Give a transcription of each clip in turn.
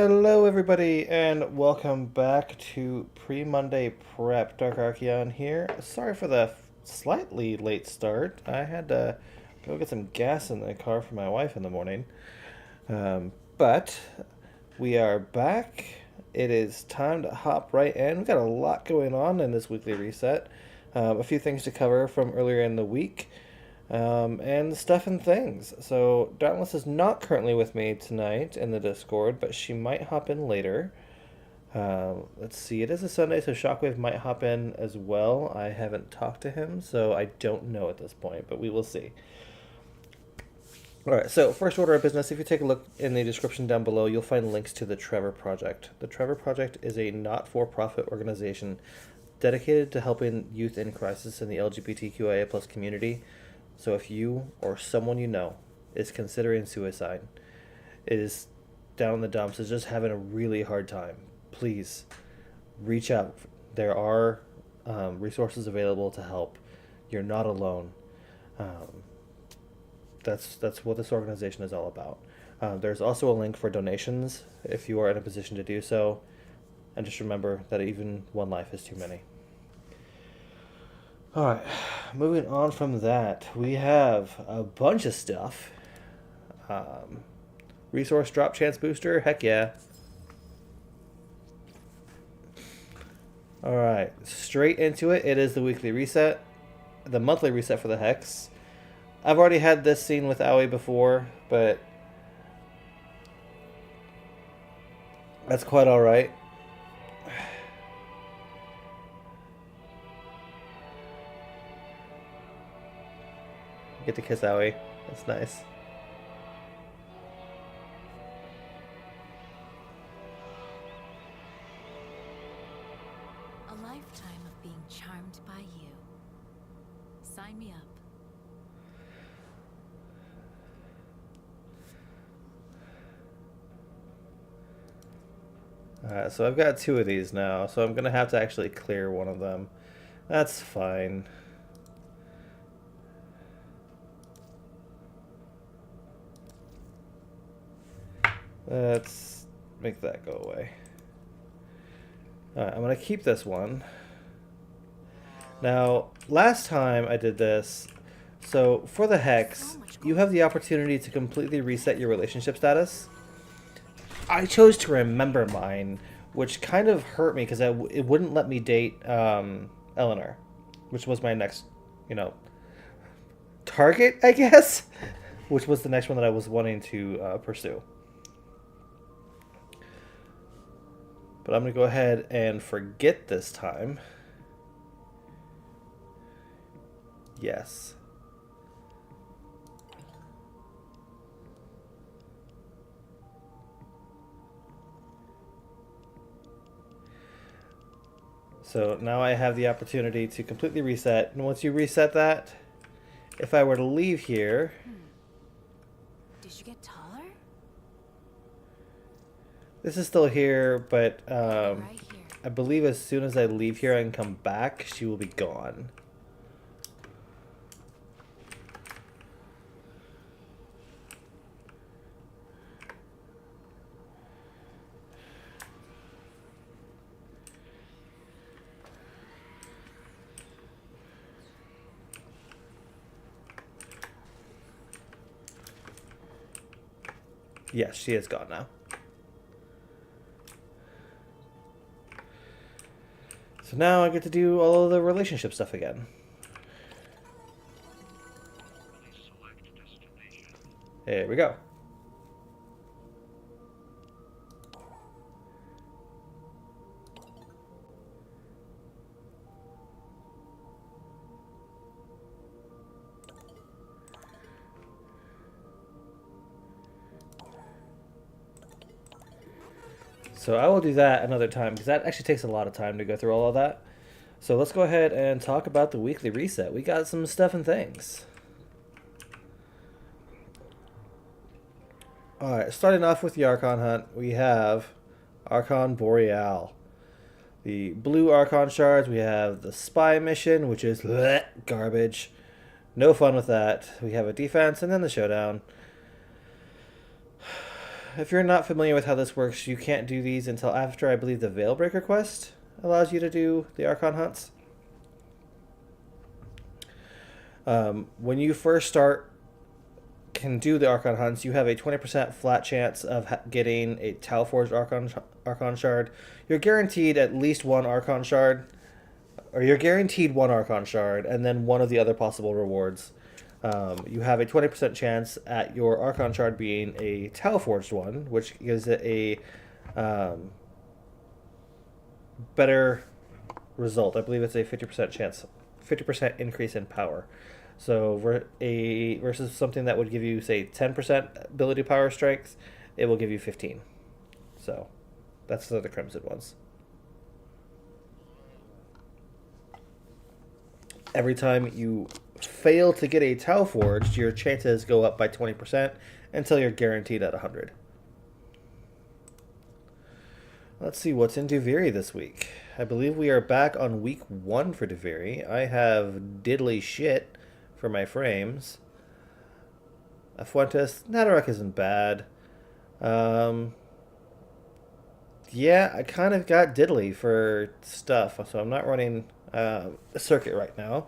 Hello, everybody, and welcome back to Pre-Monday Prep. Dark Archeon here. Sorry for the slightly late start. I had to go get some gas in the car for my wife in the morning. But we are back. It is time to hop right in. We've got a lot going on in this weekly reset. A few things to cover from earlier in the week. And stuff and things. So Dauntless is not currently with me tonight in the Discord, but she might hop in later. Let's see, it is a Sunday, so Shockwave might hop in as well. I haven't talked to him, so I don't know at this point, but we will see. Alright, so first order of business, if you take a look in the description down below, you'll find links to the Trevor Project. The Trevor Project is a not-for-profit organization dedicated to helping youth in crisis in the LGBTQIA plus community. So if you or someone you know is considering suicide, is down in the dumps, is just having a really hard time, please reach out. There are resources available to help. You're not alone. That's what this organization is all about. There's also a link for donations if you are in a position to do so. And just remember that even one life is too many. Alright, moving on from that, we have a bunch of stuff. Resource drop chance booster, heck yeah. Alright, straight into it. It is the weekly reset, the monthly reset for the Hex. I've already had this scene with Aoi before, but that's quite alright. Get to kiss Aoi. That's nice. A lifetime of being charmed by you. Sign me up. Alright, so I've got two of these now, so I'm going to have to actually clear one of them. That's fine. Let's make that go away. Alright, I'm going to keep this one. Now, last time I did this, so for the Hex, you have the opportunity to completely reset your relationship status. I chose to remember mine, which kind of hurt me because it wouldn't let me date Eleanor, which was my next, target, I guess, which was the next one that I was wanting to pursue. But I'm going to go ahead and forget this time. Yes. So now I have the opportunity to completely reset. And once you reset that, if I were to leave here... Did you get taller? This is still here, but Right here. I believe as soon as I leave here and come back, she will be gone. Yes, she is gone now. So now I get to do all of the relationship stuff again. There we go. So I will do that another time because that actually takes a lot of time to go through all of that. So let's go ahead and talk about the weekly reset. We got some stuff and things. Alright, starting off with the Archon hunt, we have Archon Boreal. The blue Archon shards, we have the spy mission, which is bleh, garbage. No fun with that. We have a defense and then the showdown. if you're not familiar with how this works, you can't do these until after, I believe, the Veilbreaker quest allows you to do the Archon hunts. When you first start, can do the Archon hunts, you have a 20% flat chance of getting a Talforged Archon shard. You're guaranteed at least one Archon shard, or you're guaranteed one Archon shard, and then one of the other possible rewards. You have a 20% chance at your Archon shard being a Talforged one, which gives it a better result. I believe it's a 50% chance, 50% increase in power. So versus something that would give you, say, 10% ability power strength, it will give you 15. So that's the Crimson ones. Every time you fail to get a Tau Forged, your chances go up by 20% until you're guaranteed at 100. Let's see what's in Duviri this week. I believe we are back on week 1 for Duviri. I have diddly shit for my frames. Fuentes, Nadarok isn't bad. Yeah, I kind of got diddly for stuff, so I'm not running a circuit right now.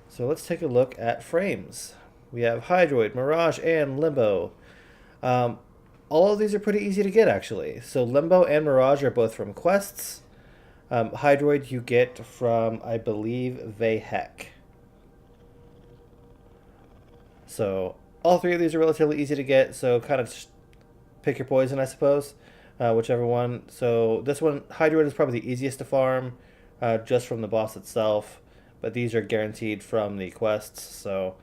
So let's take a look at frames. We have Hydroid, Mirage, and Limbo. All of these are pretty easy to get, actually. So Limbo and Mirage are both from quests. Hydroid you get from, I believe, Vehek. So all 3 of these are relatively easy to get, so kind of just pick your poison, I suppose, whichever one. So this one, Hydroid, is probably the easiest to farm, just from the boss itself, but these are guaranteed from the quests, so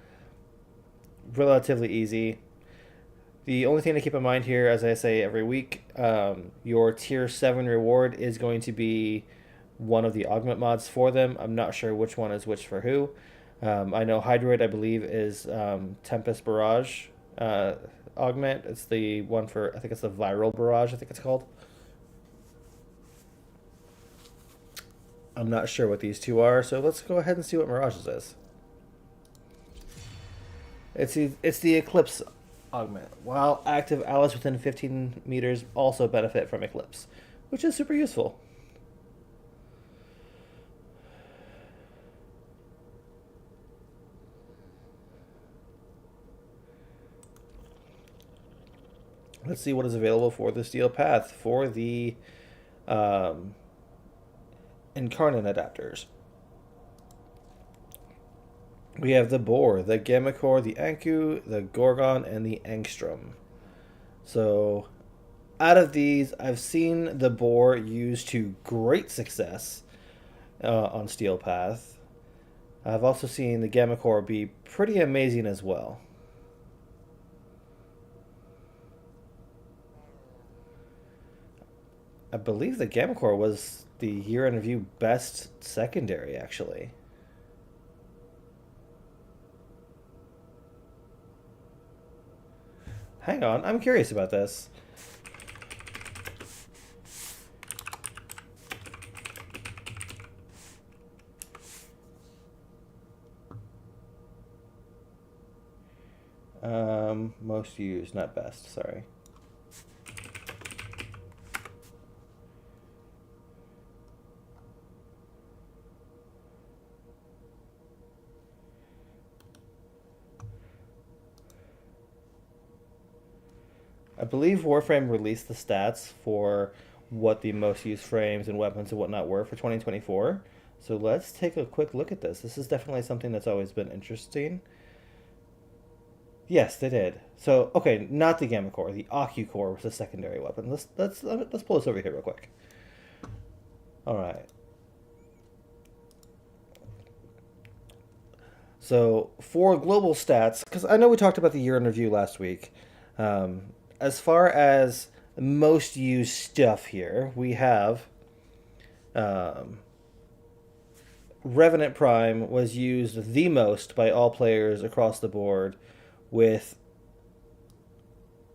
relatively easy. The only thing to keep in mind here, as I say every week, your tier 7 reward is going to be one of the augment mods for them. I'm not sure which one is which for who. I know Hydroid, I believe, is Tempest Barrage augment. It's the one for, I think it's the Viral Barrage, I think it's called. I'm not sure what these two are, so let's go ahead and see what Mirage's is. It's the Eclipse augment. While active, allies within 15 meters also benefit from Eclipse, which is super useful. Let's see what is available for the Steel Path for the Incarnate adapters. We have the Boar, the Gammacore, the Anku, the Gorgon, and the Angstrom. So, out of these, I've seen the Boar used to great success on Steel Path. I've also seen the Gammacore be pretty amazing as well. I believe the Gammacore was the year in review best secondary, actually. Hang on, I'm curious about this. Most used, not best, sorry. I believe Warframe released the stats for what the most used frames and weapons and whatnot were for 2024. So let's take a quick look at this. This is definitely something that's always been interesting. Yes, they did. So, okay, not the Gamma Core. The Ocu Core was the secondary weapon. Let's pull this over here real quick. All right. So for global stats, because I know we talked about the year in review last week. As far as most used stuff here, we have Revenant Prime was used the most by all players across the board, with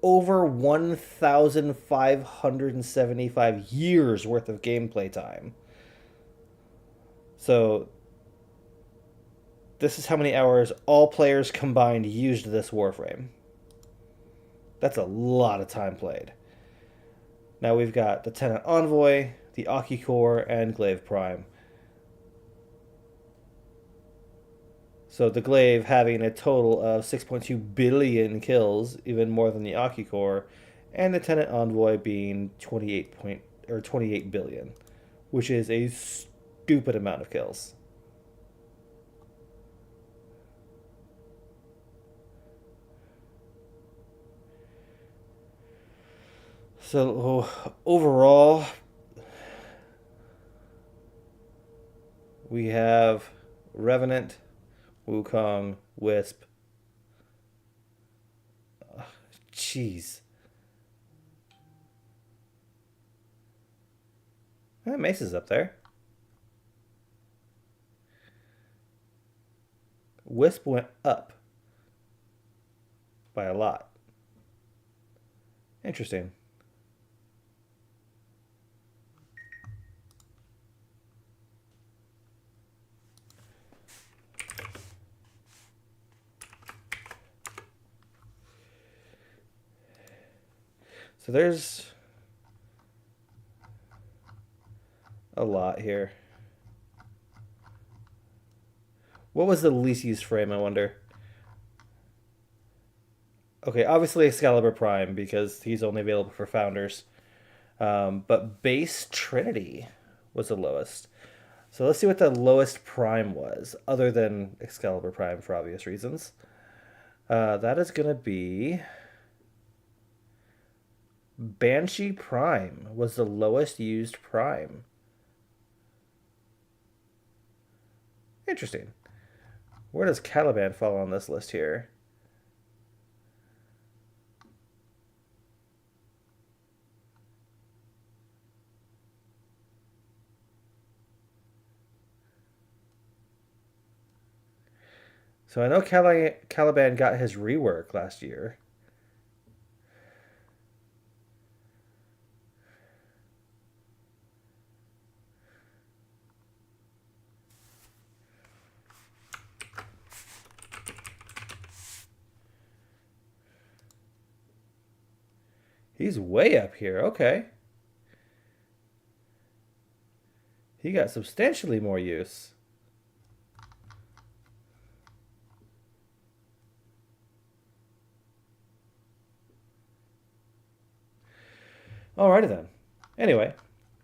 over 1,575 years worth of gameplay time. So this is how many hours all players combined used this Warframe. That's a lot of time played. Now we've got the Tenant Envoy, the Aki Core, and Glaive Prime. So the Glaive having a total of 6.2 billion kills, even more than the Aki Core, and the Tenant Envoy being 28 billion, which is a stupid amount of kills. So overall, we have Revenant, Wukong, Wisp. Jeez. Mace is up there. Wisp went up by a lot. Interesting. So there's a lot here. What was the least used frame, I wonder? Okay, obviously Excalibur Prime, because he's only available for Founders. But Base Trinity was the lowest. So let's see what the lowest Prime was, other than Excalibur Prime for obvious reasons. That is going to be... Banshee Prime was the lowest used Prime. Interesting. Where does Caliban fall on this list here? So I know Caliban got his rework last year. He's way up here. Okay. He got substantially more use. Alrighty then. Anyway,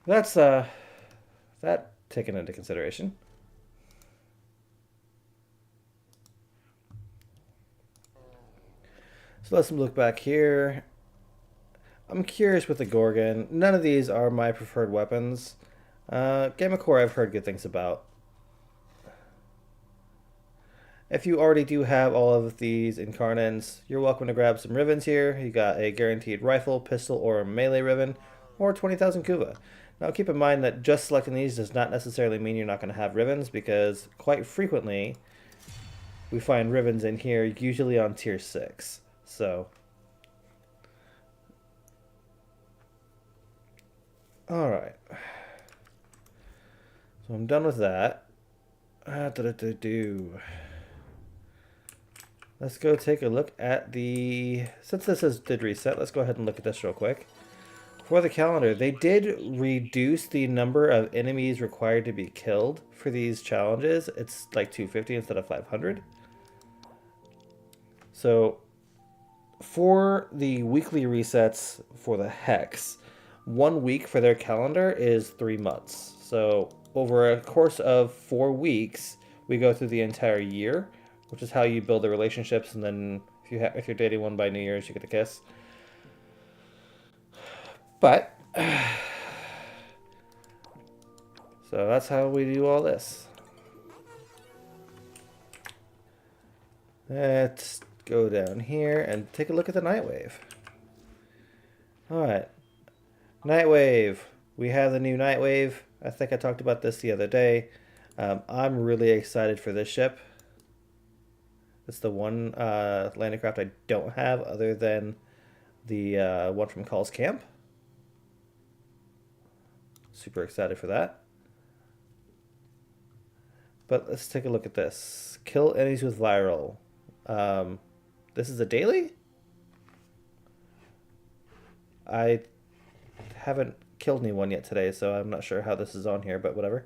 that's that taken into consideration. So let's look back here. I'm curious with the Gorgon. None of these are my preferred weapons. Gamma Core I've heard good things about. If you already do have all of these incarnates, you're welcome to grab some ribbons here. You got a guaranteed rifle, pistol, or melee ribbon, or 20,000 kuva. Now keep in mind that just selecting these does not necessarily mean you're not going to have ribbons, because quite frequently we find ribbons in here, usually on tier 6. So, alright. So I'm done with that. Let's go take a look at the... Since this did reset, let's go ahead and look at this real quick. For the calendar, they did reduce the number of enemies required to be killed for these challenges. It's like 250 instead of 500. So, for the weekly resets for the Hex, 1 week for their calendar is 3 months. So, over a course of 4 weeks, we go through the entire year, which is how you build the relationships, and then if you're dating one by New Year's, you get a kiss. But, so that's how we do all this. Let's go down here and take a look at the Nightwave. Alright. Nightwave. We have the new Nightwave. I think I talked about this the other day. I'm really excited for this ship. It's the one landing craft I don't have other than the one from Call's Camp. Super excited for that. But let's take a look at this. Kill enemies with viral. This is a daily? I haven't killed anyone yet today, so I'm not sure how this is on here, but whatever.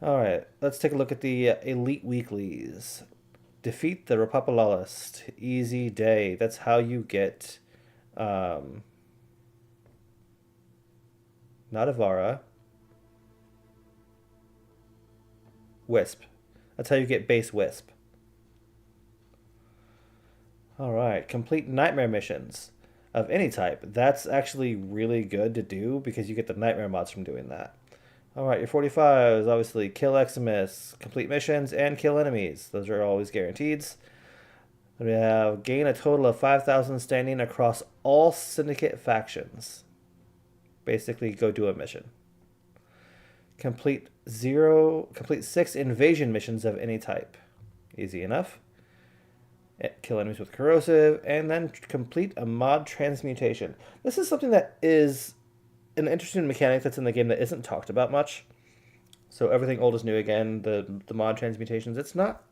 Alright, let's take a look at the Elite Weeklies. Defeat the Repopulolist. Easy day. That's how you get, not Avara. Wisp. That's how you get base Wisp. Alright, complete nightmare missions of any type. That's actually really good to do because you get the nightmare mods from doing that. Alright, your 45 is obviously kill Eximus, complete missions, and kill enemies. Those are always guaranteed. We have gain a total of 5,000 standing across all syndicate factions. Basically, go do a mission. Complete 6 invasion missions of any type. Easy enough. Kill enemies with corrosive, and then complete a mod transmutation. This is something that is an interesting mechanic that's in the game that isn't talked about much. So everything old is new again. The mod transmutations. It's not.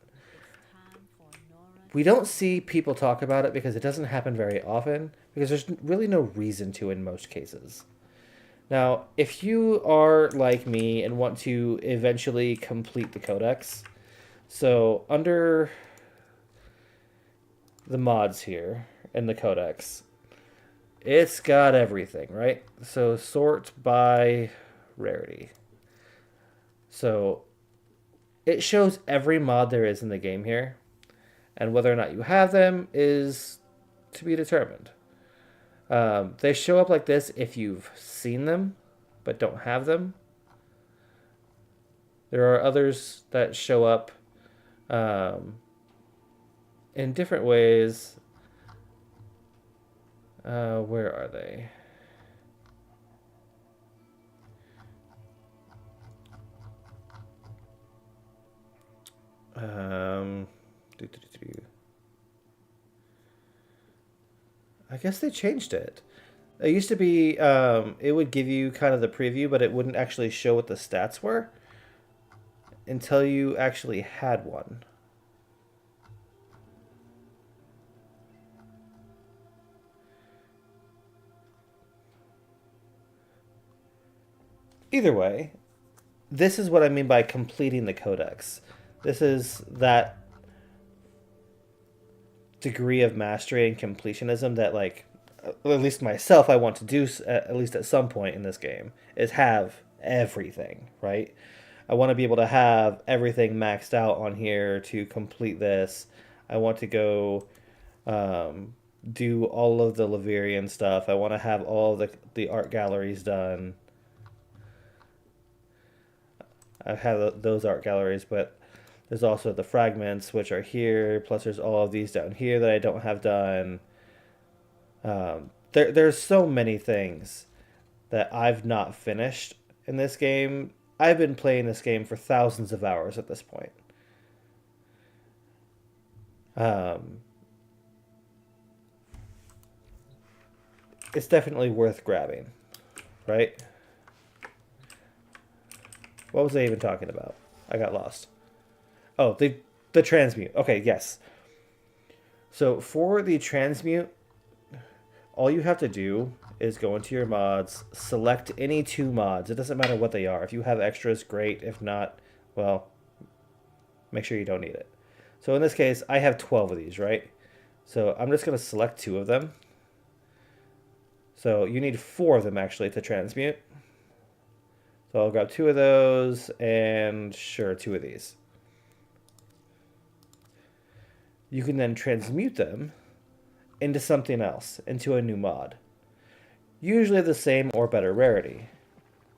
We don't see people talk about it because it doesn't happen very often. Because there's really no reason to in most cases. Now, if you are like me and want to eventually complete the codex, so under the mods here in the codex, it's got everything, right? So sort by rarity. So it shows every mod there is in the game here, and whether or not you have them is to be determined. They show up like this if you've seen them but don't have them. There are others that show up in different ways. Where are they? I guess they changed it. It used to be, it would give you kind of the preview, but it wouldn't actually show what the stats were until you actually had one. Either way, this is what I mean by completing the codex. This is that degree of mastery and completionism that, like, at least myself, I want to do at least at some point in this game, is have everything, right? I want to be able to have everything maxed out on here to complete this. I want to go do all of the Laverian stuff. I want to have all the art galleries done. I have those art galleries, but there's also the fragments, which are here, plus there's all of these down here that I don't have done. There's so many things that I've not finished in this game. I've been playing this game for thousands of hours at this point. It's definitely worth grabbing, right? What was I even talking about? I got lost. Oh, the transmute. Okay, yes. So for the transmute, all you have to do is go into your mods, select any 2 mods. It doesn't matter what they are. If you have extras, great. If not, well, make sure you don't need it. So in this case, I have 12 of these, right? So I'm just going to select 2 of them. So you need 4 of them actually to transmute. So I'll grab 2 of those and sure, 2 of these. You can then transmute them into something else, into a new mod. Usually the same or better rarity.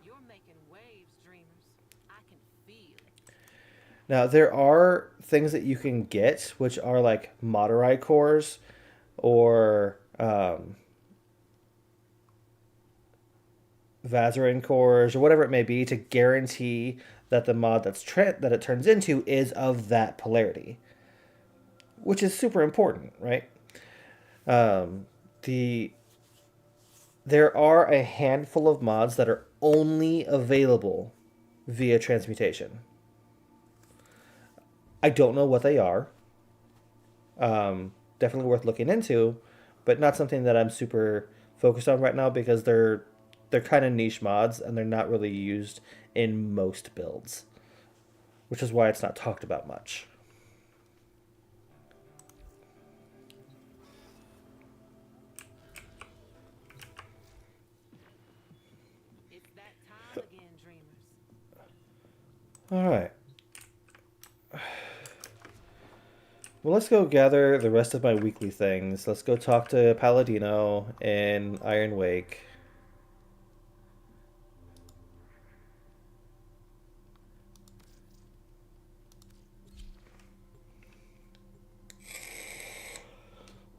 You're making waves, dreamers. I can feel it. Now there are things that you can get which are like Moderite cores or Vazarin cores or whatever it may be to guarantee that the mod that it turns into is of that polarity, which is super important, right? There are a handful of mods that are only available via transmutation. I don't know what they are. Definitely worth looking into, but not something that I'm super focused on right now because they're they're kind of niche mods, and they're not really used in most builds, which is why it's not talked about much. It's that time again, dreamers. All right. Well, let's go gather the rest of my weekly things. Let's go talk to Palladino in Iron Wake.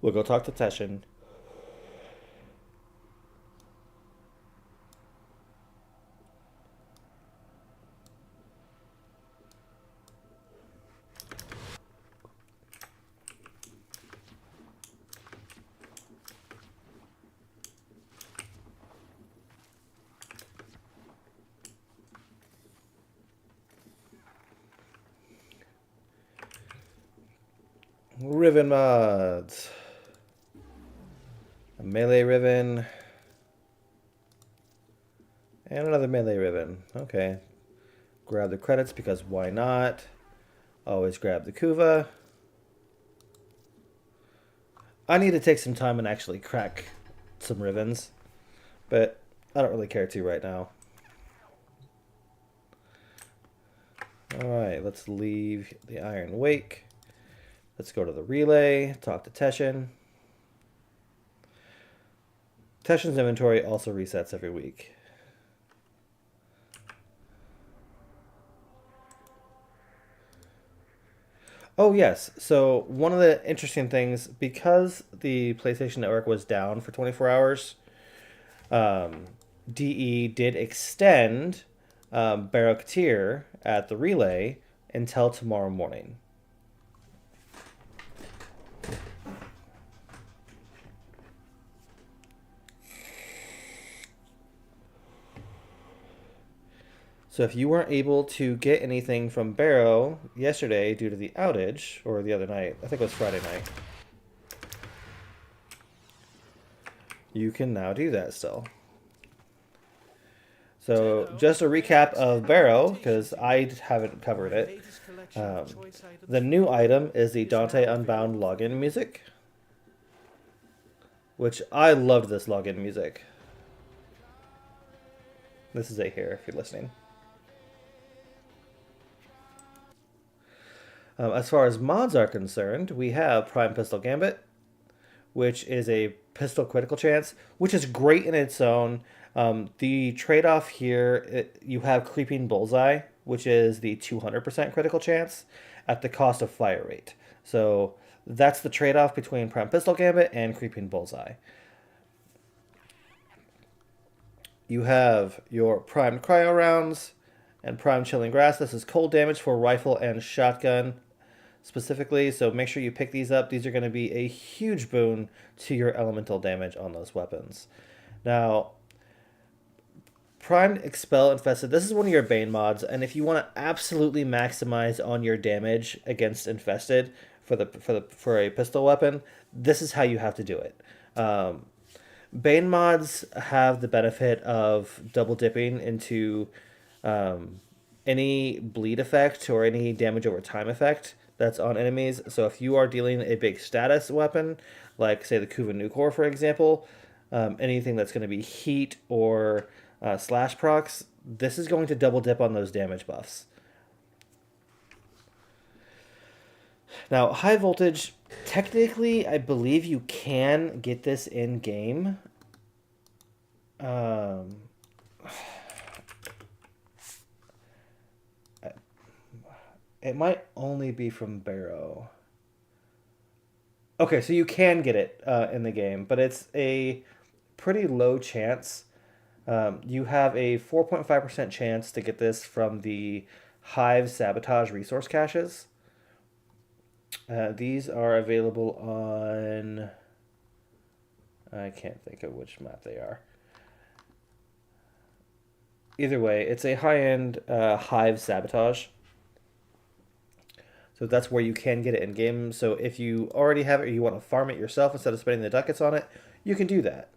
We'll go talk to Teshin. Riven mods. A melee ribbon. And another melee ribbon. Okay. Grab the credits because why not? Always grab the Kuva. I need to take some time and actually crack some ribbons, but I don't really care to right now. Alright, let's leave the Iron Wake. Let's go to the relay, talk to Teshin. Teshin's inventory also resets every week. Oh, yes. So, one of the interesting things, because the PlayStation Network was down for 24 hours, DE did extend Barak Tier at the relay until tomorrow morning. So if you weren't able to get anything from Barrow yesterday due to the outage, or the other night, I think it was Friday night, you can now do that still. So just a recap of Barrow, because I haven't covered it. The new item is the Dante Unbound login music, which I loved this login music. This is it here if you're listening. As far as mods are concerned, we have Prime Pistol Gambit, which is a pistol critical chance, which is great in its own. The trade-off here, you have Creeping Bullseye, which is the 200% critical chance at the cost of fire rate. So that's the trade-off between Prime Pistol Gambit and Creeping Bullseye. You have your Primed Cryo rounds and Prime Chilling Grass. This is cold damage for rifle and shotgun specifically, so make sure you pick these up. These are going to be a huge boon to your elemental damage on those weapons. Now, Primed Expel Infested, this is one of your Bane mods, and if you want to absolutely maximize on your damage against Infested for a pistol weapon, this is how you have to do it. Bane mods have the benefit of double dipping into any bleed effect or any damage over time effect that's on enemies. So if you are dealing a big status weapon, like say the Kuva Nukor, for example, anything that's going to be heat or slash procs, this is going to double dip on those damage buffs. Now, high voltage, technically, I believe you can get this in game. It might only be from Barrow. Okay, so you can get it in the game, but it's a pretty low chance. You have a 4.5% chance to get this from the Hive Sabotage resource caches. These are available on... I can't think of which map they are. Either way, it's a high-end Hive Sabotage. So that's where you can get it in game. So if you already have it or you want to farm it yourself instead of spending the ducats on it, you can do that.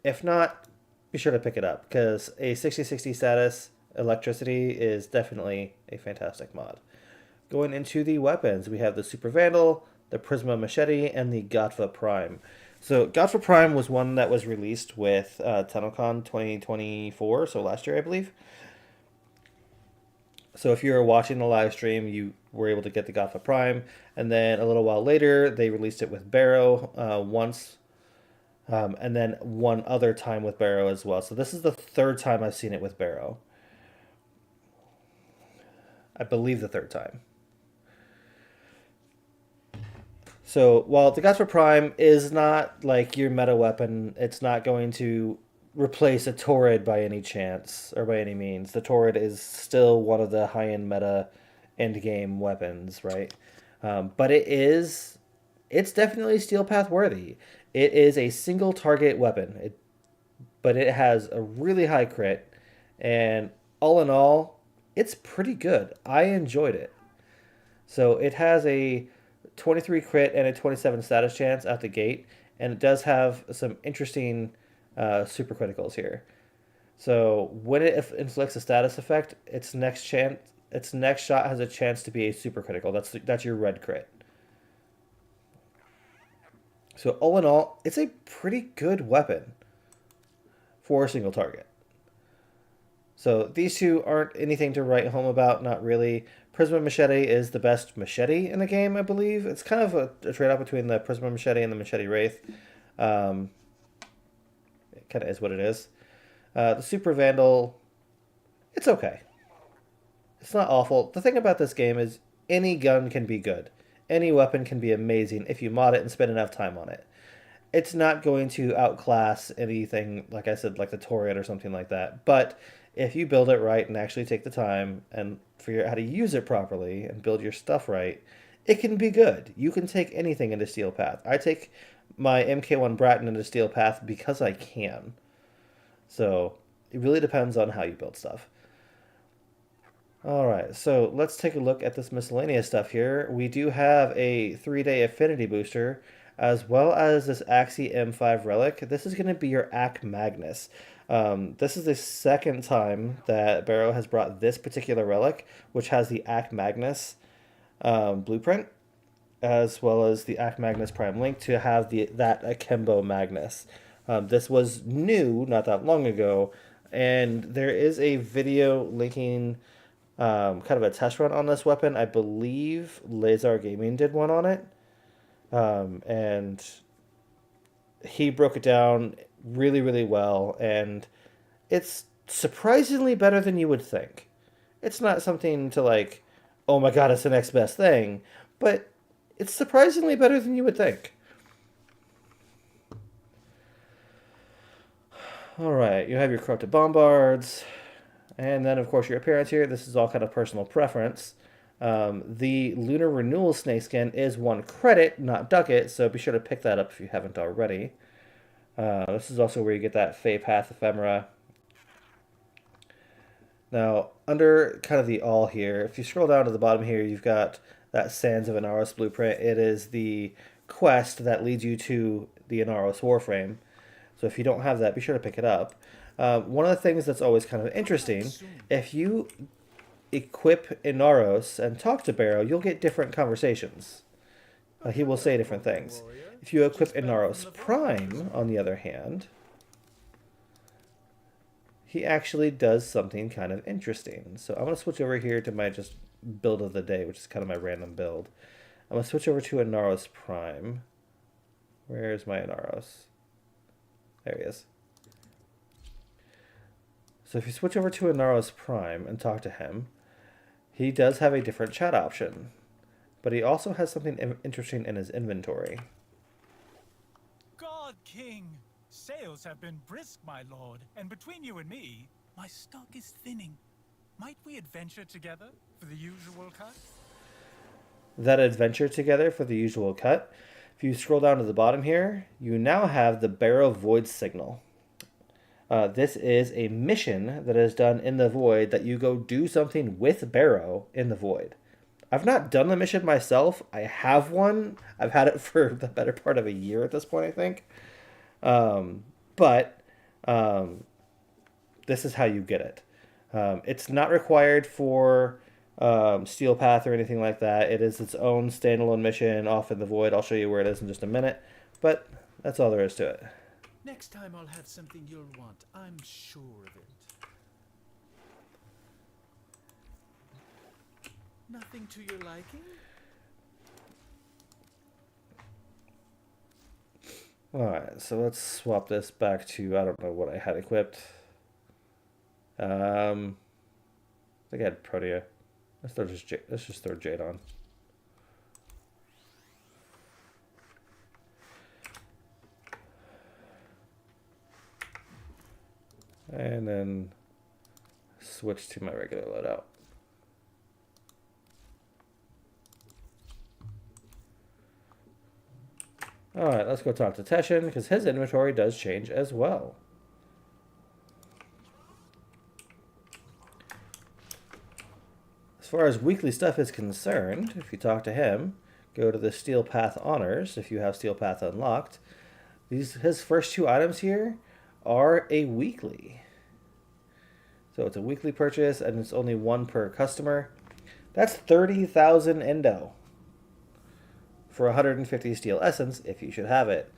If not, be sure to pick it up because a 60/60 status electricity is definitely a fantastic mod. Going into the weapons, we have the Super Vandal, the Prisma Machete, and the Gatva Prime. So Gatva Prime was one that was released with TunnelCon 2024, so last year I believe. So if you were watching the live stream, you were able to get the Gatva Prime, and then a little while later they released it with Barrow once, and then one other time with Barrow as well. So this is the third time I've seen it with Barrow. I believe the third time. So while the Gatva Prime is not like your meta weapon, it's not going to replace a Torrid by any chance or by any means. The Torrid is still one of the high-end meta end game weapons, right? But it's definitely Steel Path worthy. It is a single target weapon, but it has a really high crit, and all in all, it's pretty good. I enjoyed it. So it has a 23 crit and a 27 status chance out the gate, and it does have some interesting super criticals here. So when it inflicts a status effect, its next shot has a chance to be a super critical. That's your red crit. So all in all, it's a pretty good weapon for a single target. So these two aren't anything to write home about, not really. Prisma Machete is the best machete in the game, I believe. It's kind of a trade-off between the Prisma Machete and the Machete Wraith. It kind of is what it is. The Super Vandal, it's okay. It's not awful. The thing about this game is any gun can be good. Any weapon can be amazing if you mod it and spend enough time on it. It's not going to outclass anything, like I said, like the Torrid or something like that. But if you build it right and actually take the time and figure out how to use it properly and build your stuff right, it can be good. You can take anything into Steel Path. I take my MK1 Bratton into Steel Path because I can. So it really depends on how you build stuff. Alright, so let's take a look at this miscellaneous stuff here. We do have a 3-day affinity booster, as well as this Axie M5 relic. This is going to be your Ac Magnus. This is the second time that Barrow has brought this particular relic, which has the Ac Magnus blueprint, as well as the Ac Magnus Prime Link to have that Akimbo Magnus. This was new not that long ago, and there is a video linking kind of a test run on this weapon. I believe Lazar Gaming did one on it, and he broke it down really, really well, and it's surprisingly better than you would think. It's not something to like, oh my god, it's the next best thing, but it's surprisingly better than you would think. Alright, you have your corrupted bombards, and then of course your appearance here. This is all kind of personal preference. The Lunar Renewal Snakeskin is 1 credit, not ducat, so be sure to pick that up if you haven't already. This is also where you get that Fey Path Ephemera. Now, under kind of the all here, if you scroll down to the bottom here, you've got that Sands of Inaros blueprint. It is the quest that leads you to the Inaros Warframe. So if you don't have that, be sure to pick it up. One of the things that's always kind of interesting, if you equip Inaros and talk to Barrow, you'll get different conversations. He will say different things. If you equip Inaros Prime, on the other hand, he actually does something kind of interesting. So I'm going to switch over here to my just build of the day, which is kind of my random build. I'm going to switch over to Inaros Prime. Where's my Inaros? There he is. So if you switch over to Inaros Prime and talk to him, he does have a different chat option. But he also has something interesting in his inventory. God, King! Sales have been brisk, my lord, and between you and me, my stock is thinning. Might we adventure together for the usual cut? That adventure together for the usual cut. If you scroll down to the bottom here, you now have the Barrow Void Signal. This is a mission that is done in the Void that you go do something with Barrow in the Void. I've not done the mission myself. I have one. I've had it for the better part of a year at this point, I think. But this is how you get it. It's not required for Steel Path or anything like that. It is its own standalone mission off in the void. I'll show you where it is in just a minute, but that's all there is to it. Next time I'll have something you'll want. I'm sure of it. Nothing to your liking? Alright, so let's swap this back to, I don't know what I had equipped. I think I had Protea. Let's just throw Jade on. And then switch to my regular loadout. Alright, let's go talk to Teshin, because his inventory does change as well. As far as weekly stuff is concerned, if you talk to him, go to the Steel Path Honors, if you have Steel Path unlocked. His first two items here are a weekly. So it's a weekly purchase, and it's only one per customer. That's 30,000 Endo. For 150 steel essence, if you should have it.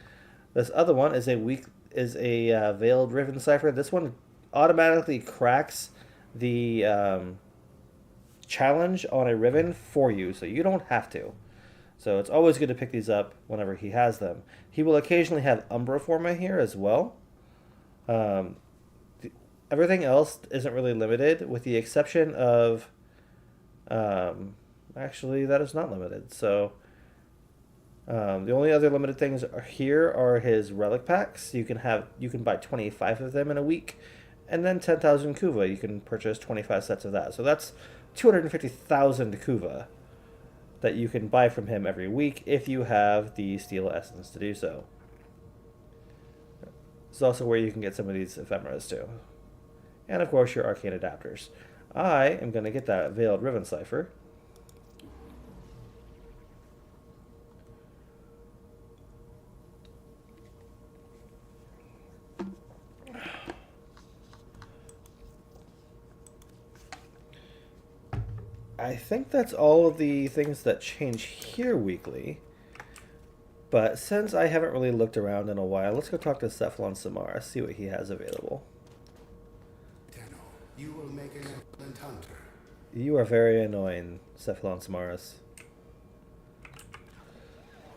This other one is a veiled riven cipher. This one automatically cracks the challenge on a riven for you, so you don't have to. So it's always good to pick these up whenever he has them. He will occasionally have Umbra Forma here as well. Everything else isn't really limited, with the exception of actually that is not limited. So the only other limited things here are his relic packs. You can buy 25 of them in a week, and then 10,000 kuva. You can purchase 25 sets of that. So that's 250,000 kuva that you can buy from him every week if you have the steel essence to do so. It's also where you can get some of these ephemeras too, and of course your arcane adapters. I am going to get that veiled riven cipher. I think that's all of the things that change here weekly. But since I haven't really looked around in a while, let's go talk to Cephalon Samara, see what he has available. Tenno, you will make an excellent hunter. You are very annoying, Cephalon Samaras.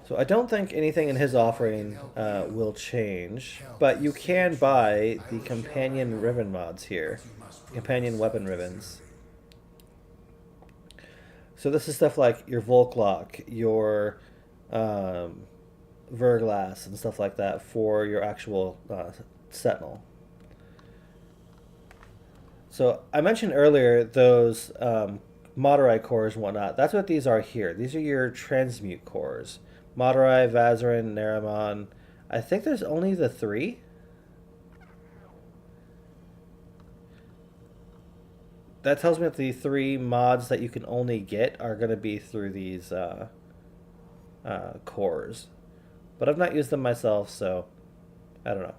So I don't think anything in his offering will change, but you can buy the companion ribbon mods here, companion weapon ribbons. So this is stuff like your Volklock, your Verglass, and stuff like that for your actual Sentinel. So I mentioned earlier those Madurai cores and whatnot. That's what these are here. These are your transmute cores. Madurai, Vazarin, Naramon. I think there's only the 3. That tells me that the 3 mods that you can only get are going to be through these cores. But I've not used them myself, so I don't know.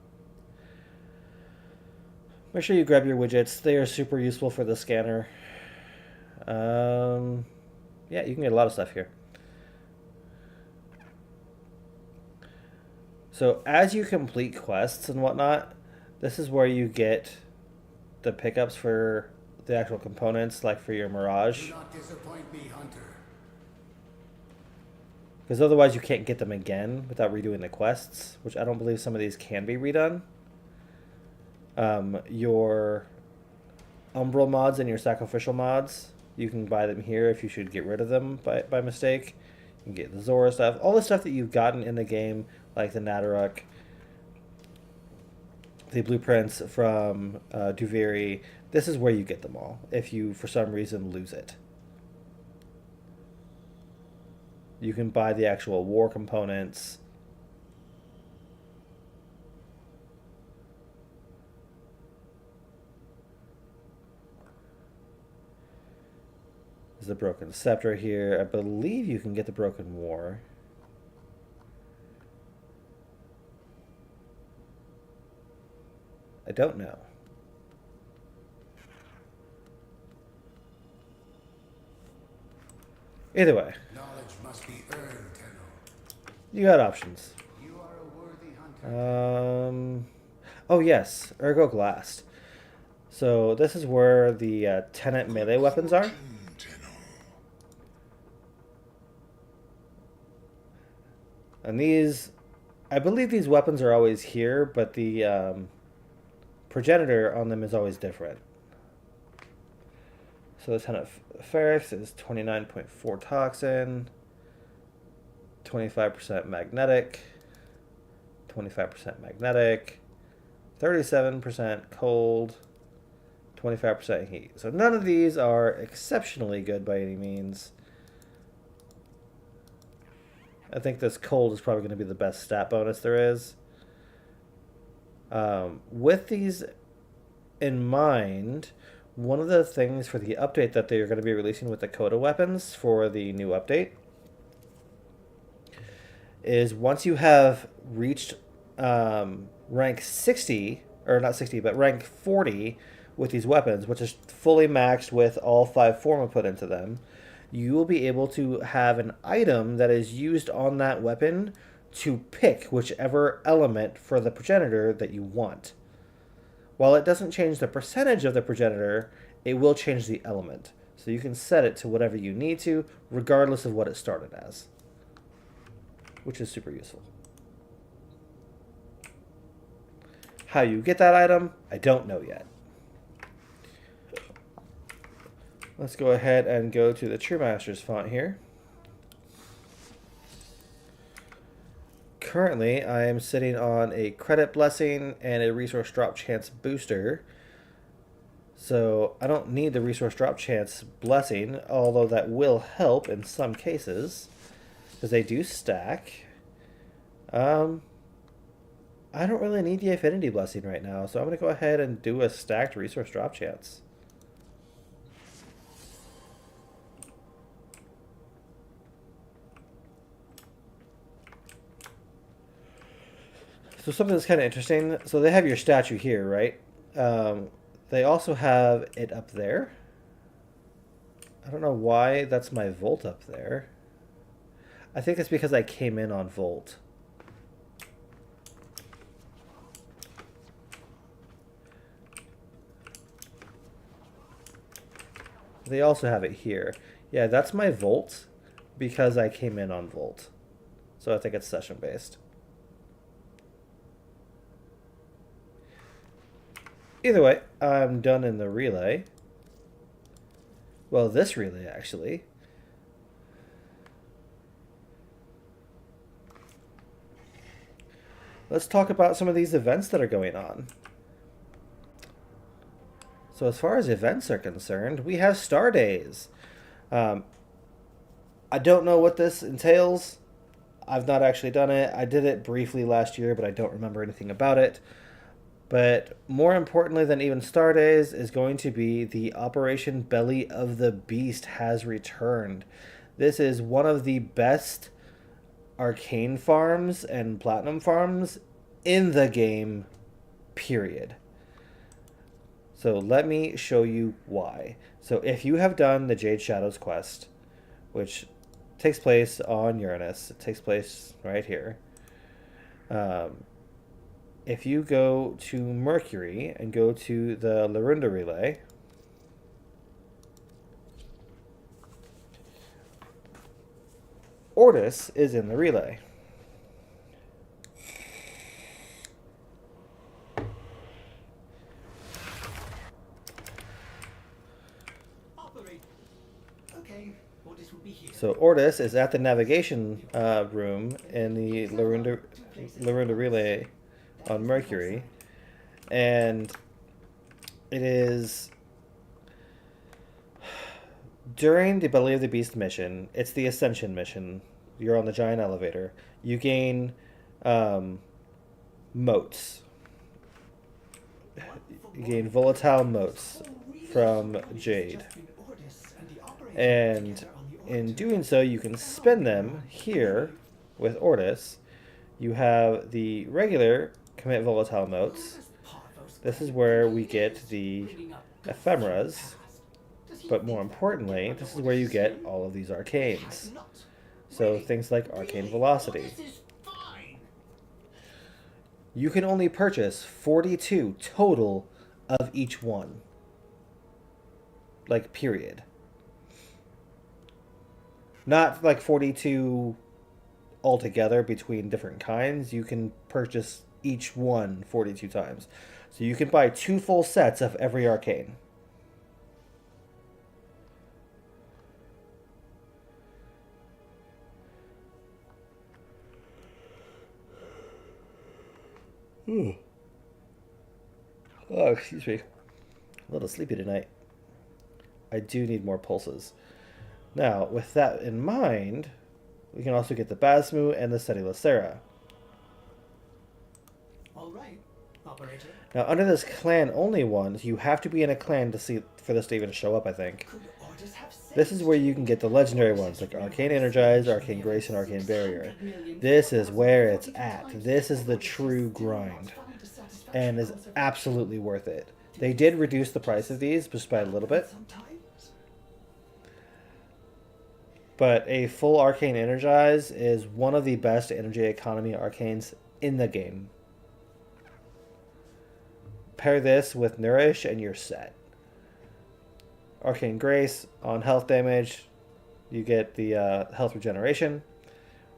Make sure you grab your widgets. They are super useful for the scanner. Yeah, you can get a lot of stuff here. So as you complete quests and whatnot, this is where you get the pickups for the actual components, like for your Mirage. Do not disappoint me, hunter. Because otherwise you can't get them again without redoing the quests, which I don't believe some of these can be redone. Your Umbral mods and your Sacrificial mods, you can buy them here if you should get rid of them by mistake. You can get the Zora stuff. All the stuff that you've gotten in the game, like the Nadaruk, the blueprints from Duviri, this is where you get them all, if you, for some reason, lose it. You can buy the actual war components. There's the Broken Scepter here. I believe you can get the Broken War. I don't know. Either way, Knowledge must be earned, Tenno. you got options. You are a worthy hunter. Oh yes, Ergo Glass. So this is where the tenant melee weapons are. And these, I believe these weapons are always here, but the progenitor on them is always different. So the tenant ferrix is 29.4 toxin, 25% magnetic, 25% magnetic, 37% cold, 25% heat. So none of these are exceptionally good by any means. I think this cold is probably going to be the best stat bonus there is. With these in mind, one of the things for the update that they're going to be releasing with the Coda weapons for the new update is once you have reached rank 60, or not 60, but rank 40 with these weapons, which is fully maxed with all 5 forma put into them, you will be able to have an item that is used on that weapon to pick whichever element for the progenitor that you want. While it doesn't change the percentage of the progenitor, it will change the element. So you can set it to whatever you need to, regardless of what it started as. Which is super useful. How you get that item, I don't know yet. Let's go ahead and go to the True Masters font here. Currently, I am sitting on a credit blessing and a resource drop chance booster. So I don't need the resource drop chance blessing, although that will help in some cases, because they do stack. I don't really need the affinity blessing right now, so I'm going to go ahead and do a stacked resource drop chance. So something that's kind of interesting, so they have your statue here, right? They also have it up there. I don't know why that's my Volt up there. I think it's because I came in on Volt. They also have it here. Yeah, that's my Volt because I came in on Volt. So I think it's session based. Either way, I'm done in the relay. Well, this relay, actually. Let's talk about some of these events that are going on. So as far as events are concerned, we have Star Days. I don't know what this entails. I've not actually done it. I did it briefly last year, but I don't remember anything about it. But more importantly than even Star Days is going to be the Operation Belly of the Beast has returned. This is one of the best arcane farms and platinum farms in the game, period. So let me show you why. So if you have done the Jade Shadows quest, which takes place on Uranus, it takes place right here. If you go to Mercury and go to the Larunda Relay, Ortis is in the relay. So Ortis is at the navigation room in the Larunda Relay on Mercury, and it is during the Belly of the Beast mission. It's the Ascension mission. You're on the giant elevator. You gain motes. You gain volatile motes from Jade, and in doing so, you can spend them here with Ortis. You have the regular commit volatile motes. This is where we get the ephemeras. But more importantly, this is where you get all of these arcanes. So things like arcane velocity. You can only purchase 42 total of each one. Like, period. Not like 42 altogether between different kinds. You can purchase each one 42 times. So you can buy 2 full sets of every arcane. Oh, excuse me. A little sleepy tonight. I do need more pulses. Now, with that in mind, we can also get the Basmu and the Seti Lacera. All right, operator. Now, under this clan-only ones, you have to be in a clan to see for this to even show up, I think. Could orders have This is where you can get the legendary ones, like Arcane Energize, Arcane Grace, and Arcane Barrier. This is where it's at. This is the true grind. And is absolutely worth it. They did reduce the price of these just by a little bit. But a full Arcane Energize is one of the best energy economy arcanes in the game. Pair this with Nourish and you're set. Arcane Grace, on health damage, you get the health regeneration.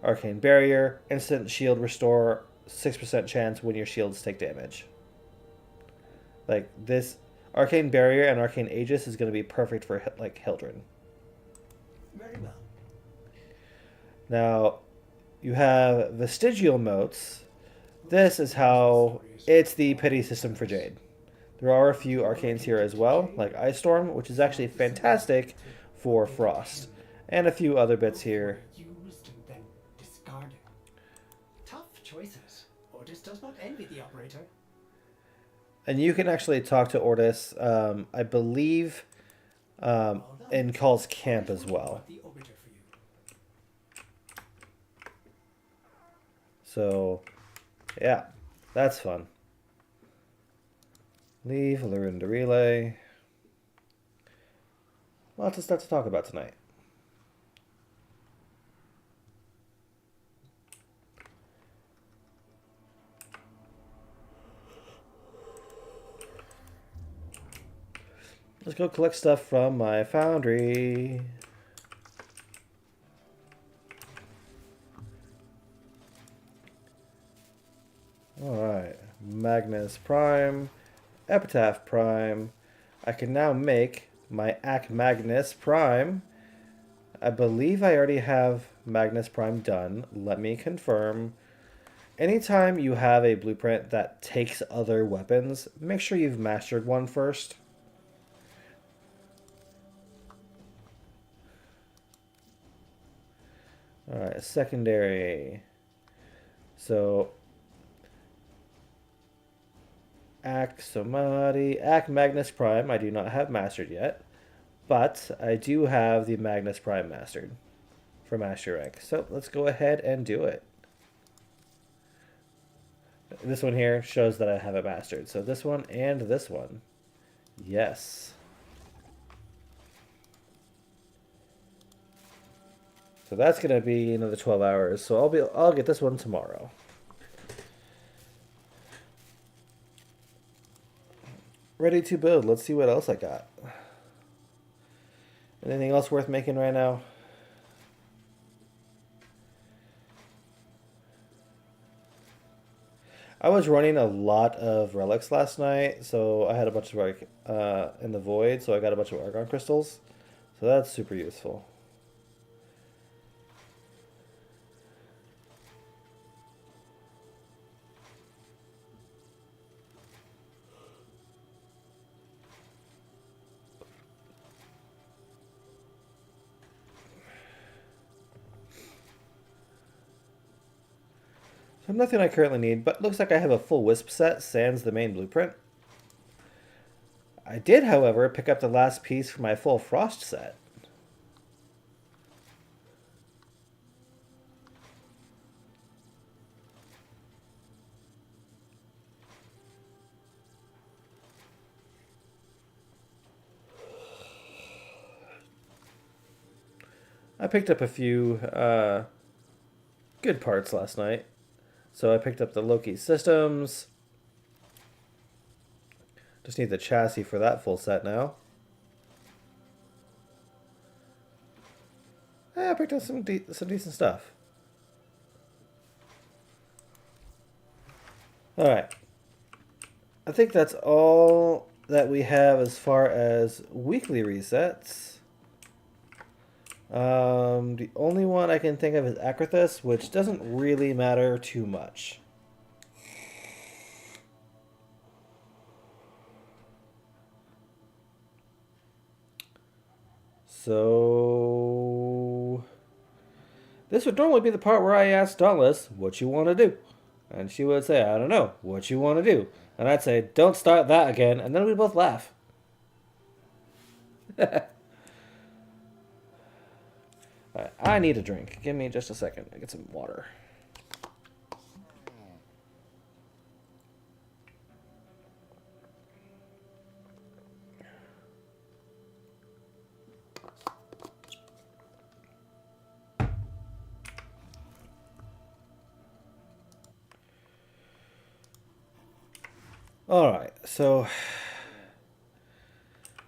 Arcane Barrier, instant shield restore, 6% chance when your shields take damage. Like, this Arcane Barrier and Arcane Aegis is going to be perfect for, like, Hildren. Very well. Now, you have Vestigial Motes. This is how it's the pity system for Jade. There are a few arcanes here as well, like Ice Storm, which is actually fantastic for Frost. And a few other bits here. Used and then discarded. Tough choices. Orders does not envy the operator. And you can actually talk to Ortis, I believe, in Call's Camp as well. So, yeah, that's fun. Leave, Lurinda Relay. Lots of stuff to talk about tonight. Let's go collect stuff from my foundry. Alright, Magnus Prime, Epitaph Prime. I can now make my Ac Magnus Prime. I believe I already have Magnus Prime done. Let me confirm. Anytime you have a blueprint that takes other weapons, make sure you've mastered one first. Alright, secondary. So, Ac Magnus Prime, I do not have mastered yet, but I do have the Magnus Prime mastered for master rank. So let's go ahead and do it. This one here shows that I have it mastered. So this one and this one. Yes. So that's gonna be another 12 hours. So I'll get this one tomorrow. Ready to build. Let's see what else I got. Anything else worth making right now? I was running a lot of relics last night, so I had a bunch of in the void, so I got a bunch of argon crystals. So that's super useful. Nothing I currently need, but looks like I have a full Wisp set, sans the main blueprint. I did, however, pick up the last piece for my full Frost set. I picked up a few good parts last night. So I picked up the Loki systems. Just need the chassis for that full set now. I picked up some decent stuff. Alright. I think that's all that we have as far as weekly resets. The only one I can think of is Acrithis, which doesn't really matter too much. So this would normally be the part where I ask Dauntless, what you want to do? And she would say, I don't know, what you want to do? And I'd say, don't start that again, and then we'd both laugh. Alright, I need a drink. Give me just a second. I get some water. Alright, so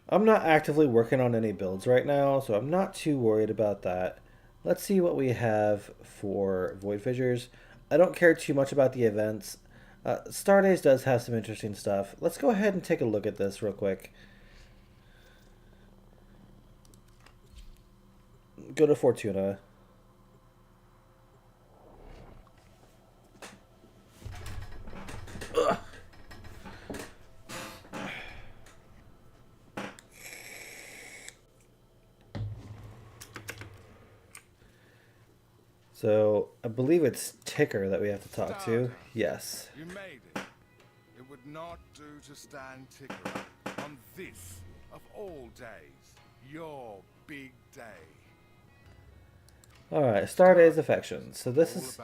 I'm not actively working on any builds right now, so I'm not too worried about that. Let's see what we have for Void Fissures. I don't care too much about the events. Stardays does have some interesting stuff. Let's go ahead and take a look at this real quick. Go to Fortuna. Ugh. So, I believe it's Ticker that we have to talk to. Yes. You made it. It would not do to stand Ticker up on this, of all days, your big day. Alright, Starday's Affections. So this is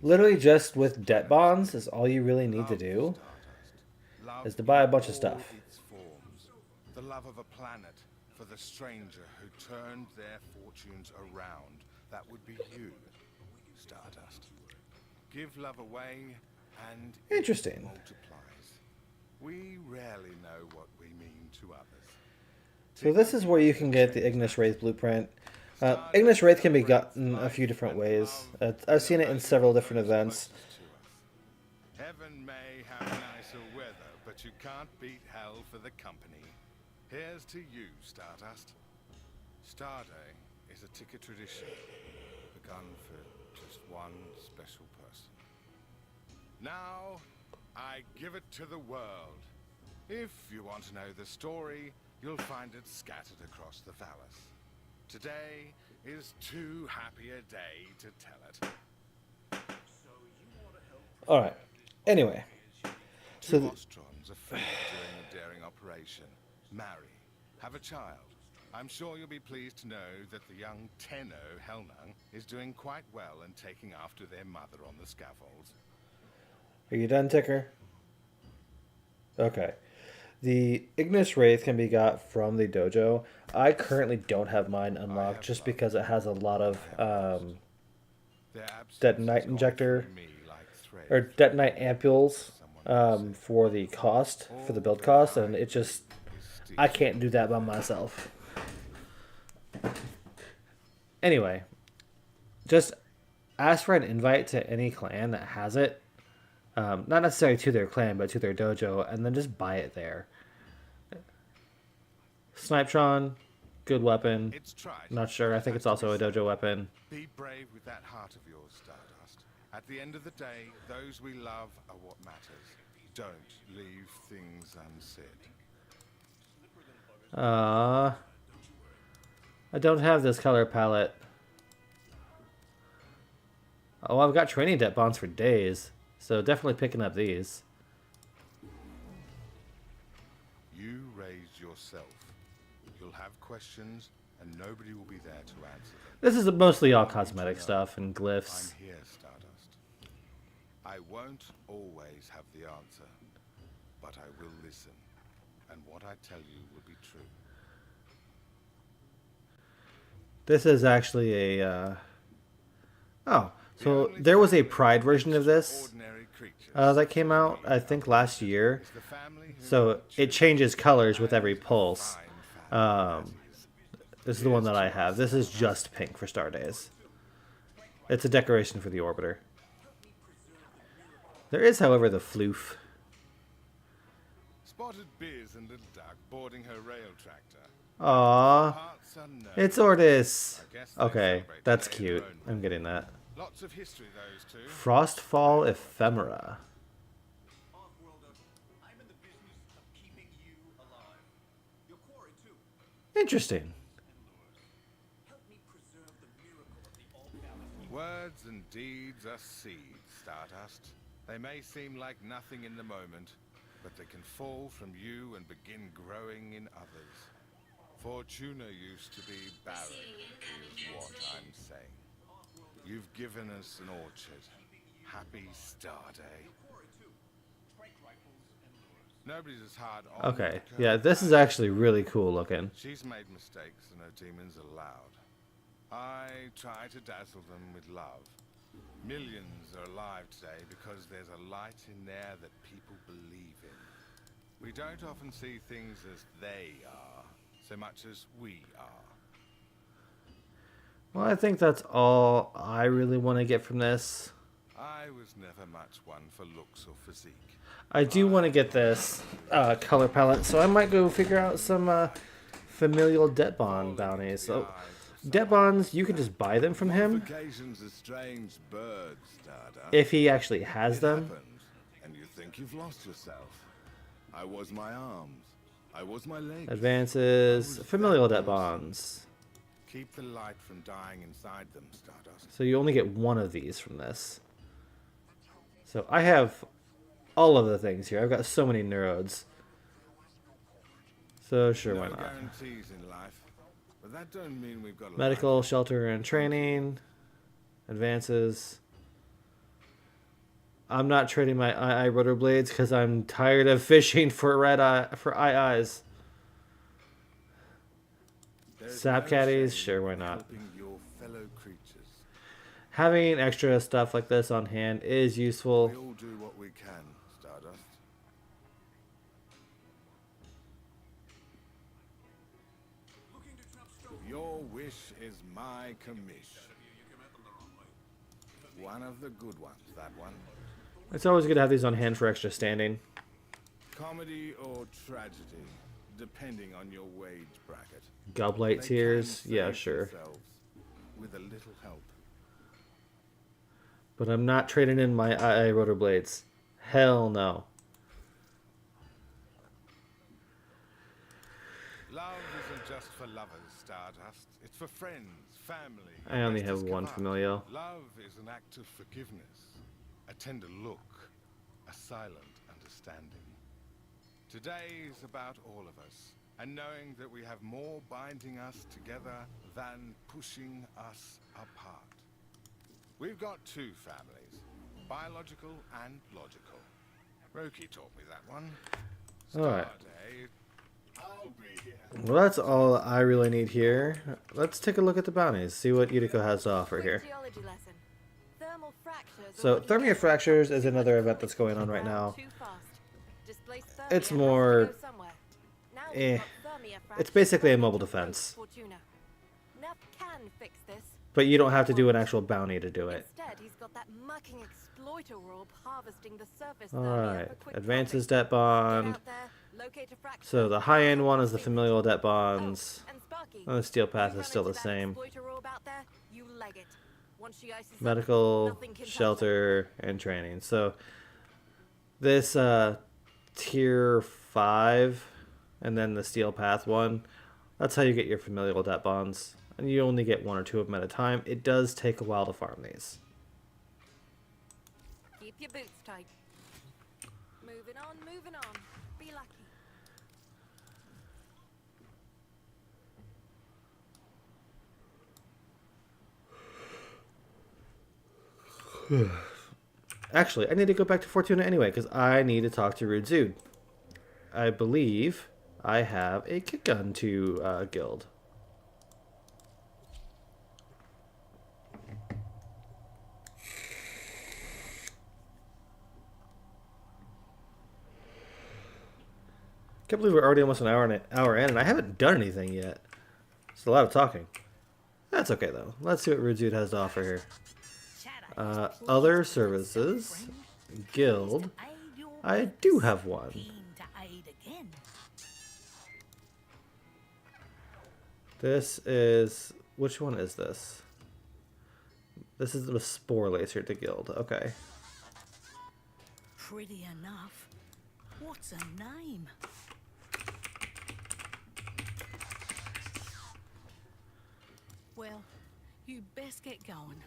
literally just with debt bonds is all you really need to do. Is to buy a bunch of stuff. The love of a planet for the stranger who turned their fortunes around. That would be you, Stardust. Give love away and Interesting. it multiplies. We rarely know what we mean to others. So this is where you can get the Ignis Wraith blueprint. Ignis Wraith can be gotten a few different ways. I've seen it in several different events. Heaven may have nicer weather, but you can't beat hell for the company. Here's to you, Stardust. Starday is a ticket tradition, begun for just one special person. Now, I give it to the world. If you want to know the story, you'll find it scattered across the Valis. Today is too happy a day to tell it. Alright. Anyway. Two Ostrons are freed during a daring operation. Marry. Have a child. I'm sure you'll be pleased to know that the young Tenno Helnung is doing quite well and taking after their mother on the scaffolds. Are you done, Ticker? Okay. The Ignis Wraith can be got from the dojo. I currently don't have mine unlocked just because it has a lot of detonite injector or detonite ampules for the cost, for the build cost, and it just, I can't do that by myself. Anyway, just ask for an invite to any clan that has it. Not necessarily to their clan, but to their dojo, and then just buy it there. Snipetron, good weapon. Not sure. I think it's also a dojo weapon. Be brave with that heart of yours, Stardust. At the end of the day, those we love are what matters. Don't leave things unsaid. I don't have this color palette. Oh, I've got training debt bonds for days. So definitely picking up these. You raised yourself. You'll have questions, and nobody will be there to answer them. This is mostly all cosmetic stuff and glyphs. I'm here, Stardust. I won't always have the answer, but I will listen, and what I tell you will be true. This is actually a... Oh, so there was a Pride version of this that came out, I think, last year. So it changes colors with every pulse. This is the one that I have. This is just pink for Star Days. It's a decoration for the orbiter. There is, however, the floof. Spotted Biz and Little Duck boarding her rail tractor. Aww. Parts unknown. It's Ordis. I guess they Okay, celebrate that's today in cute. their own I'm way. getting that. Lots of history, those two. Frostfall Ephemera. Interesting. Words and deeds are seeds, Stardust. They may seem like nothing in the moment, but they can fall from you and begin growing in others. Fortuna used to be barren, is what I'm saying. You've given us an orchard. Happy Star Day. Nobody's as hard on Okay, the yeah, curve this is as actually really cool looking. She's made mistakes and her demons are loud. I try to dazzle them with love. Millions are alive today because there's a light in there that people believe in. We don't often see things as they are, so much as we are. Well, I think that's all I really want to get from this. I was never much one for looks or physique. I do want to get this color palette, so I might go figure out some familial debt bond bounties. So, debt bonds, you can just buy them from him Occasions a strange bird, Stardust. if he actually has It them. happens, and you think you've lost yourself. I was my arms. I was my legs. Advances, familial debt bonds. Keep the light from dying inside them, Stardust. So you only get one of these from this. So I have all of the things here. I've got so many neurodes. So sure, No why not? guarantees in life, but that don't mean we've got a Medical, shelter, and training. Advances. I'm not trading my eye rotor blades because I'm tired of fishing for eye eyes. There's Sap no caddies, shame sure, why in not? helping your fellow creatures. Having extra stuff like this on hand is useful. We all do what we can, Stardust. Your wish is my commission. One of the good ones, that one. It's always good to have these on hand for extra standing. Comedy or tragedy, depending on your wage bracket. Goblite They tears, can yeah, save sure. themselves with a little help. But I'm not trading in my eye rotor blades. Hell no. Love isn't just for lovers, Stardust. It's for friends, family. I only the have rest is one come up. familial. Love is an act of forgiveness, a tender look, a silent understanding. Today is about all of us, and knowing that we have more binding us together than pushing us apart. We've got two families, biological and logical. Roki taught me that one. Alright. Starday, I'll be here. Well, that's all I really need here. Let's take a look at the bounties, see what Yuriko has to offer here. Geology lesson. Thermal fractures are So, what you Thermia get Fractures when is you another push event that's going on right now. too fast. Displaced It's thermia has to more- go somewhere. Now we've eh. got thermia It's fractures basically a going mobile into defense. Fortuna. Neff can fix this. But you don't have to do an actual bounty to do it. Instead, he's got that mucking exploiter orb harvesting the surface Alright, thermia for quick advances profit. debt bond. Get out there, locate a fracture, So the high end one is the familial debt bonds. and Sparky, And the steel you path run is still the into that same. exploiter orb out there, you leg it. Once she ices up, Medical, nothing can touch shelter, and training. So this tier 5 and then the steel path one, that's how you get your familial debt bonds. And you only get one or two of them at a time. It does take a while to farm these. Keep your boots tight. Moving on, moving on. Be lucky. Actually, I need to go back to Fortuna anyway, because I need to talk to Rude Zood. I believe I have a kick gun to guild. Can't believe we're already almost an hour in, and I haven't done anything yet. It's a lot of talking. That's okay though. Let's see what Rude has to offer here. Other services, guild. I do have one. This is, which one is this? This is the Spore Lacer to guild. Okay. Pretty enough. What's her name? Well, you best get going.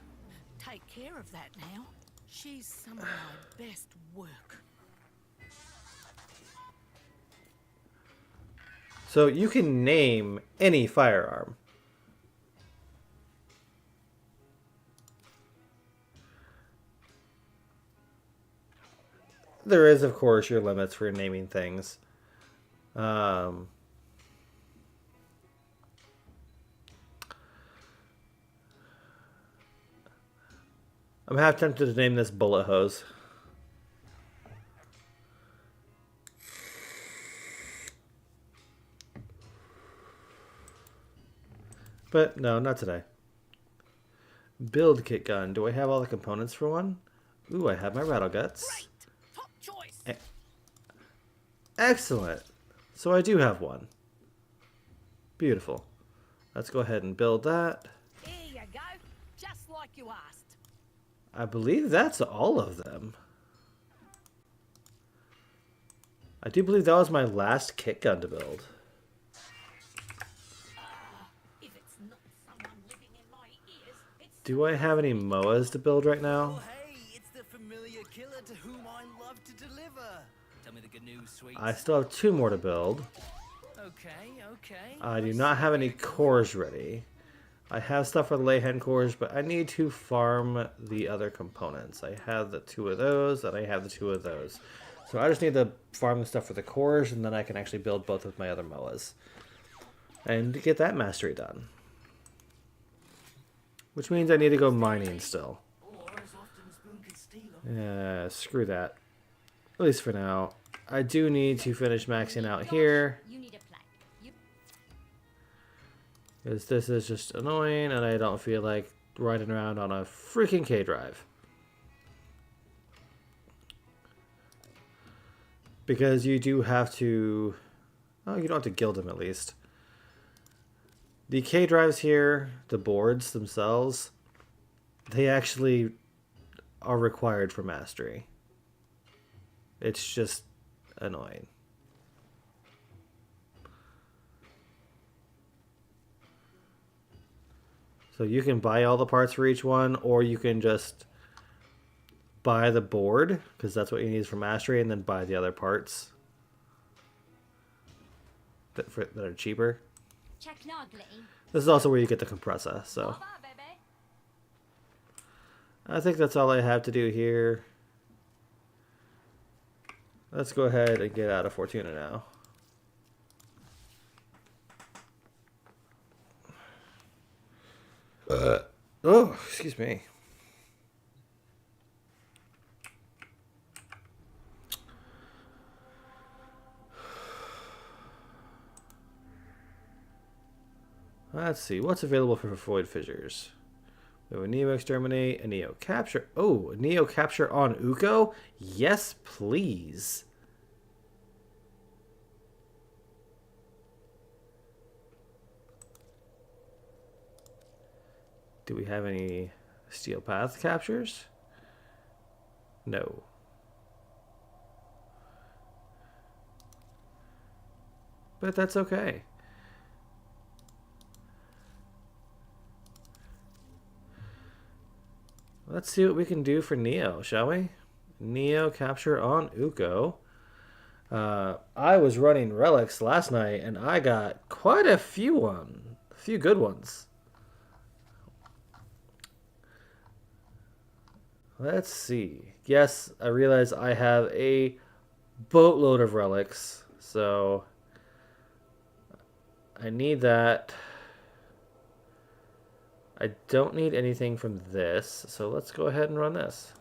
Take care of that now. She's some of my best work. So you can name any firearm. There is, of course, your limits for naming things. I'm half tempted to name this Bullet Hose. But no, not today. Build kit gun. Do I have all the components for one? Ooh, I have my rattle guts. Right. Top choice. Excellent. So I do have one. Beautiful. Let's go ahead and build that. Here you go. Just like you asked. I believe that's all of them. I do believe that was my last kit gun to build. Do I have any MOAs to build right now? Oh, hey, it's the familiar killer to whom I love to deliver. Tell me the good news, sweet. I still have 2 more to build. Okay. I do not have any cores ready. I have stuff for the layhen cores, but I need to farm the other components. I have the 2 of those, and I have the 2 of those. So I just need to farm the stuff for the cores, and then I can actually build both of my other MOAs. And get that mastery done. Which means I need to go mining still. Yeah, screw that. At least for now. I do need to finish maxing out here. Because this is just annoying and I don't feel like riding around on a freaking K drive. Because you do have to... Oh, you don't have to guild them at least. The K drives here, the boards themselves, they actually are required for mastery. It's just annoying. So you can buy all the parts for each one, or you can just buy the board, because that's what you need for mastery, and then buy the other parts that are cheaper. This is also where you get the compressor, so I think that's all I have to do here. Let's go ahead and get out of Fortuna now. Oh, excuse me. Let's see, what's available for Void Fissures? We have a Neo Exterminate, a Neo Capture. Oh, a Neo Capture on Uko? Yes, please. Do we have any Steel Path captures? No. But that's okay. Let's see what we can do for Neo, shall we? Neo capture on Uko. I was running relics last night, and I got quite a few good ones. Let's see. Yes, I realize I have a boatload of relics, so I need that. I don't need anything from this, so let's go ahead and run this.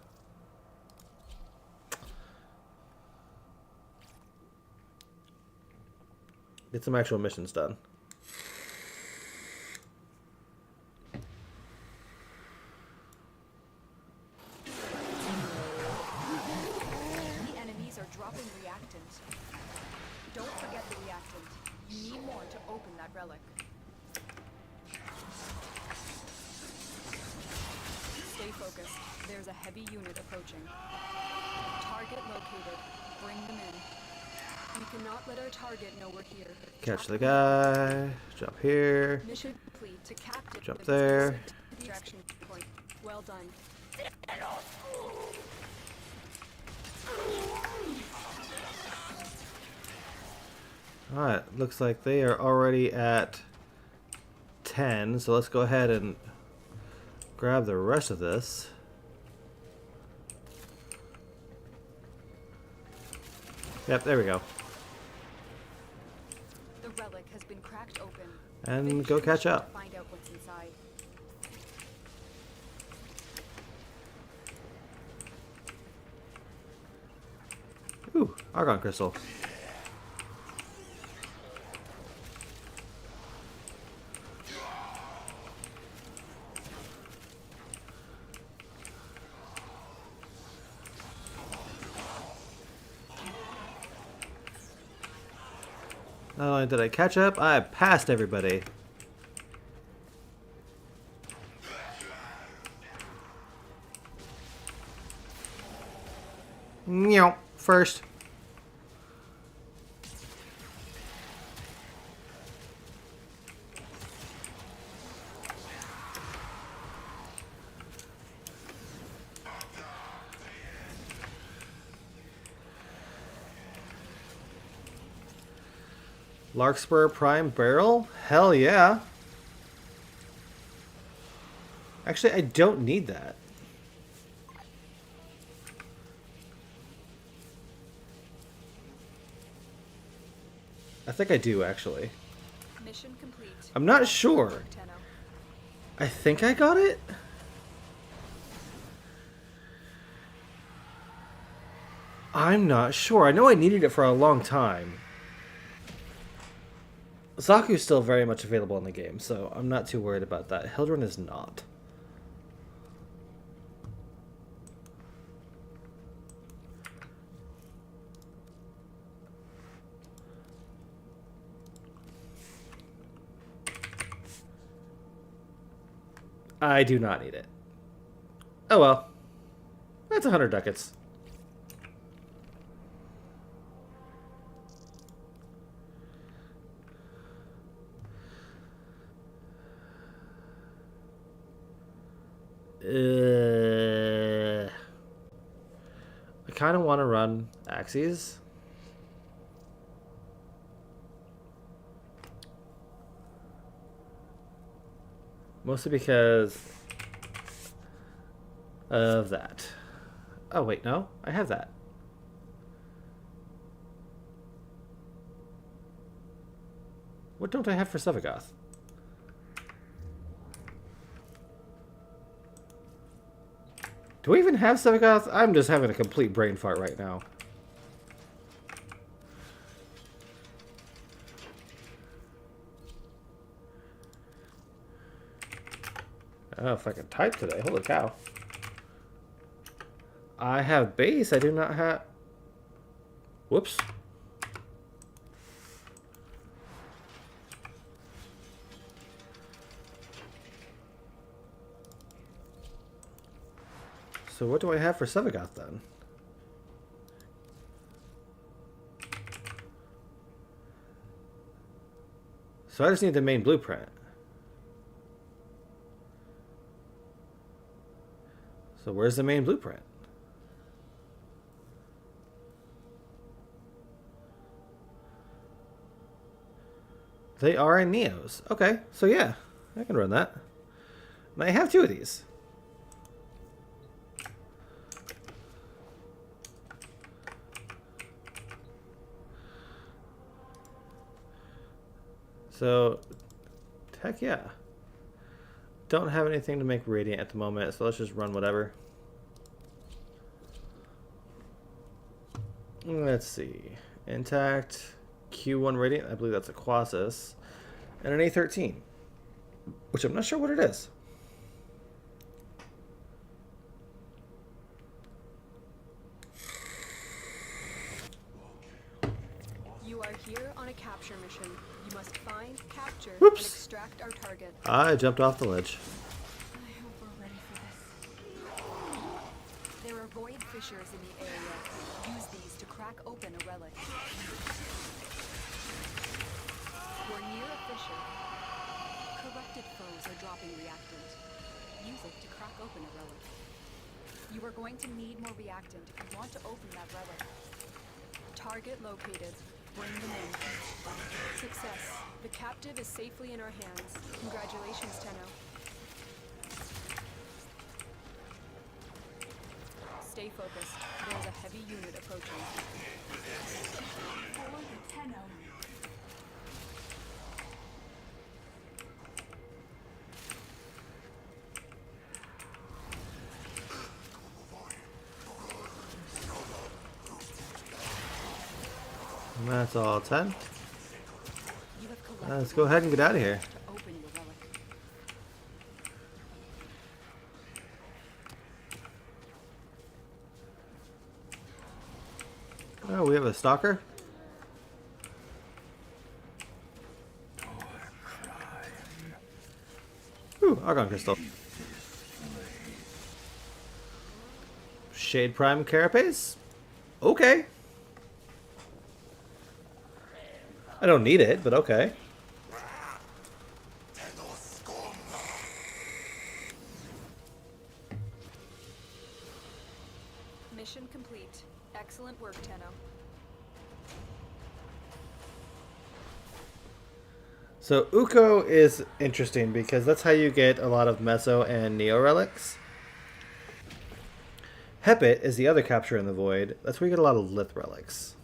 Get some actual missions done. The enemies are dropping reactant. Don't forget the reactant. You need more to open that relic. Stay focused. There's a heavy unit approaching. Target located. Bring them in. We cannot let our target know we're here. Catch the guy. Jump here. Mission complete to captive. Jump there. Extraction point. Well done. Alright, looks like they are already at 10, so let's go ahead and grab the rest of this. Yep, there we go. The relic has been cracked open. And Finish go your catch mission up. to find out what's inside. Ooh, argon crystal. Not only did I catch up, I passed everybody. Meow. First. Larkspur Prime Barrel? Hell yeah. Actually, I don't need that. I think I do, actually. Mission complete. I'm not sure. Tenno. I think I got it? I'm not sure. I know I needed it for a long time. Zaku's still very much available in the game, so I'm not too worried about that. Hildryn is not. I do not need it. Oh well. That's 100 ducats. I kind of want to run Axes. Mostly because of that. Oh, wait, no. I have that. What don't I have for Sevagoth? Do we even have Sevagoth? I'm just having a complete brain fart right now. I don't know if I can type today. Holy cow. I have base. I do not have... Whoops. So what do I have for Sevagoth then? So I just need the main blueprint. So where's the main blueprint? They are in Neos. Okay, so yeah, I can run that. And I have two of these. So, heck yeah. Don't have anything to make Radiant at the moment, so let's just run whatever. Let's see. Intact, Q1 Radiant. I believe that's a Quasis. And an A13, which I'm not sure what it is. You are here on a capture mission. You must find, capture, Whoops. and extract our target. I jumped off the ledge. I hope we're ready for this. There are void fissures in the area. Use these to crack open a relic. We're near a fissure. Corrupted foes are dropping reactant. Use it to crack open a relic. You are going to need more reactant if you want to open that relic. Target located. Bring them in. Success. The captive is safely in our hands. Congratulations, Tenno. Stay focused. There's a heavy unit approaching. Follow the Tenno. And that's all 10. You have collected Let's go ahead and get out of here. to open your relic. Oh, we have a stalker. Ooh, Argon Crystal. Shade Prime Carapace? Okay. I don't need it, but okay. Mission complete. Excellent work, Tenno. So Uko is interesting because that's how you get a lot of Meso and Neo relics. Hepit is the other capture in the void. That's where you get a lot of Lith relics.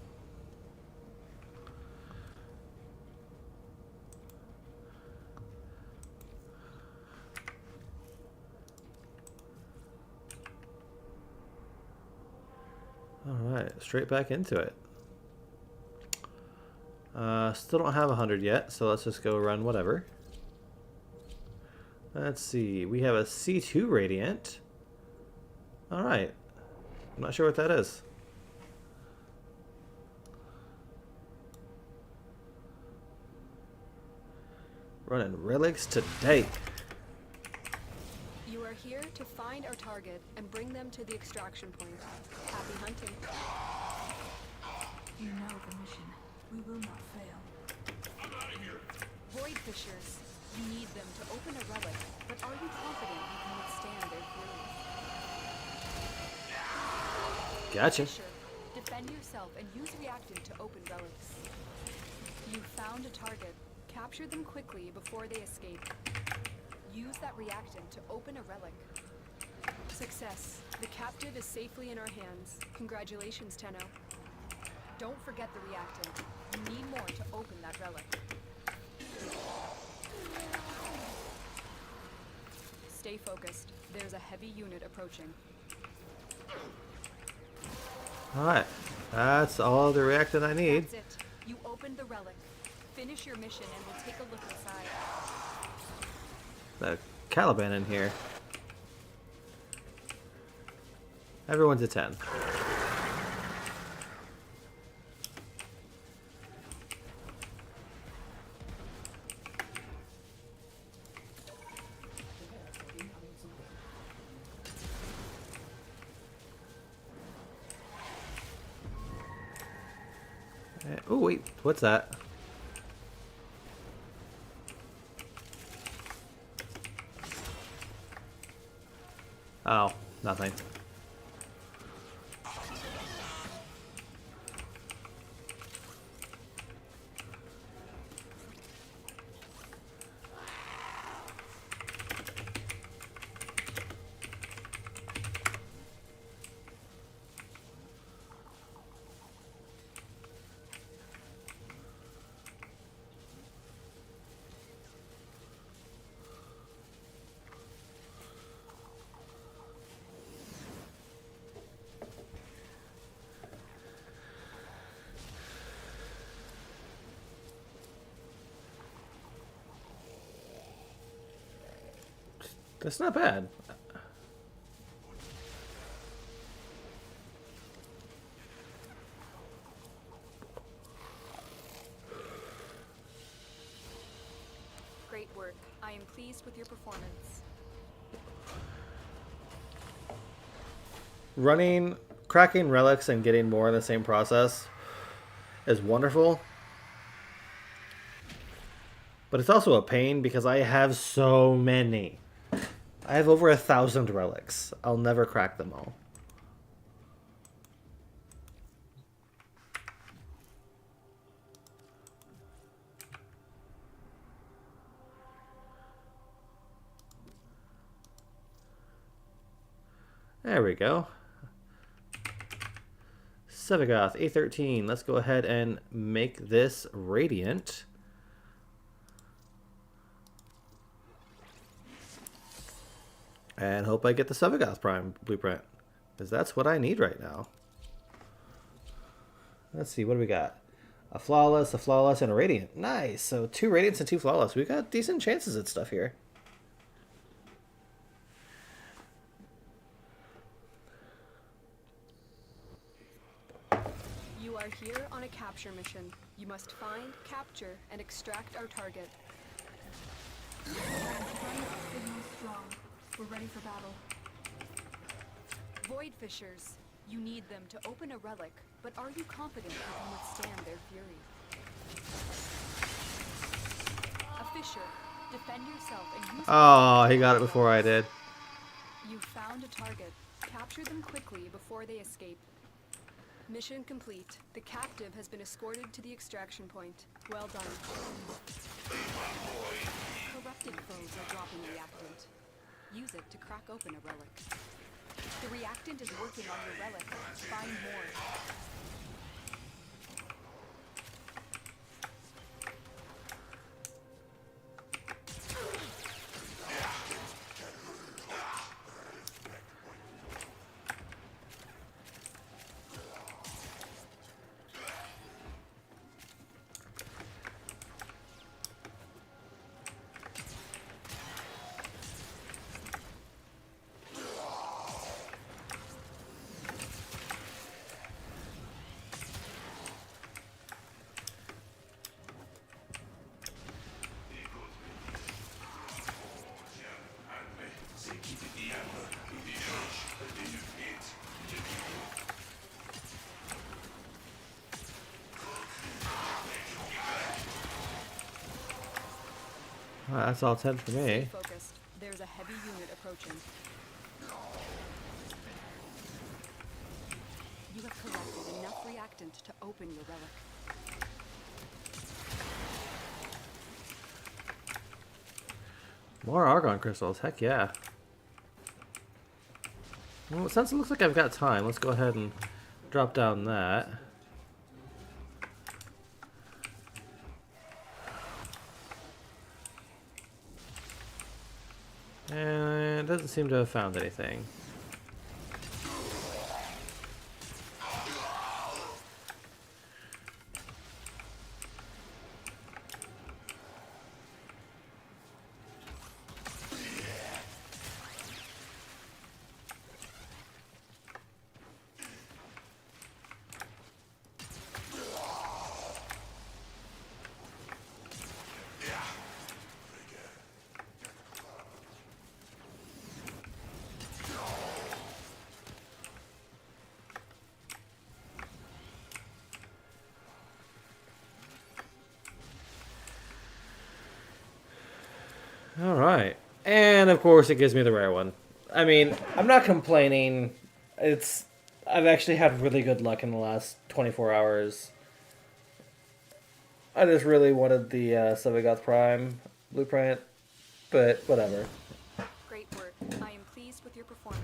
Alright, straight back into it. Still don't have 100 yet, so let's just go run whatever. Let's see, we have a C2 Radiant. Alright, I'm not sure what that is. Running relics today. You are here to find our target and bring them to the extraction point. Happy hunting. You know the mission. We will not fail. Void fissures. You need them to open a relic, but are you confident you can withstand their fury? Gotcha. Fissure. Defend yourself and use reactant to open relics. You found a target. Capture them quickly before they escape. Use that reactant to open a relic. Success. The captive is safely in our hands. Congratulations, Tenno. Don't forget the reactant. You need more to open that relic. Stay focused. There's a heavy unit approaching. Alright, that's all the reactant I need. That's it. You opened the relic. Finish your mission and we'll take a look inside. The Caliban in here. Everyone's a 10. Oh wait, what's that? Oh, nothing. That's not bad. Great work. I am pleased with your performance. Cracking relics and getting more in the same process is wonderful. But it's also a pain because I have so many. I have over 1,000 relics. I'll never crack them all. There we go. Sevagoth, A13. Let's go ahead and make this radiant. And hope I get the Sevagoth Prime blueprint, because that's what I need right now. Let's see, what do we got? A flawless, and a radiant. Nice. So 2 radiants and 2 flawless. We've got decent chances at stuff here. You are here on a capture mission. You must find, capture, and extract our target. Signal strong. We're ready for battle. Void Fishers. You need them to open a relic, but are you confident you can withstand their fury? A Fisher. Defend yourself and use... Oh, he got it before I did. You found a target. Capture them quickly before they escape. Mission complete. The captive has been escorted to the extraction point. Well done. Corrupted foes are dropping the reactant. Use it to crack open a relic. The reactant is working on your relic. Find more. Well, that's all 10 for me. Stay focused. There's a heavy unit approaching. You have collected enough reactant to open your relic. More argon crystals, heck yeah. Well, since it looks like I've got time, let's go ahead and drop down that. And it doesn't seem to have found anything. Alright. And of course it gives me the rare one. I mean, I'm not complaining. I've actually had really good luck in the last 24 hours. I just really wanted the Sevagoth Prime blueprint, but whatever. Great work. I am pleased with your performance.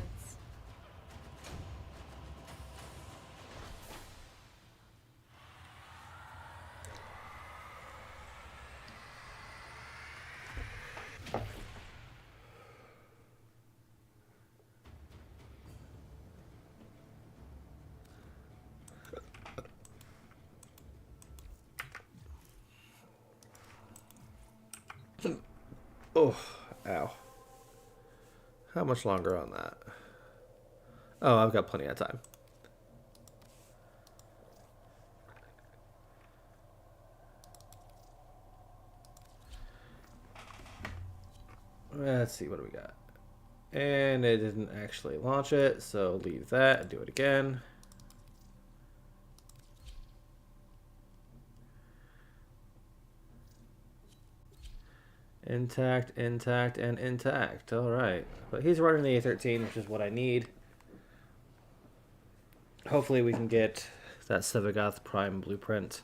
Oh, ow. How much longer on that? Oh, I've got plenty of time. Let's see, what do we got? And it didn't actually launch it, so leave that and do it again. Intact, intact, and intact. Alright. But he's running the A13, which is what I need. Hopefully we can get that Sevagoth Prime blueprint.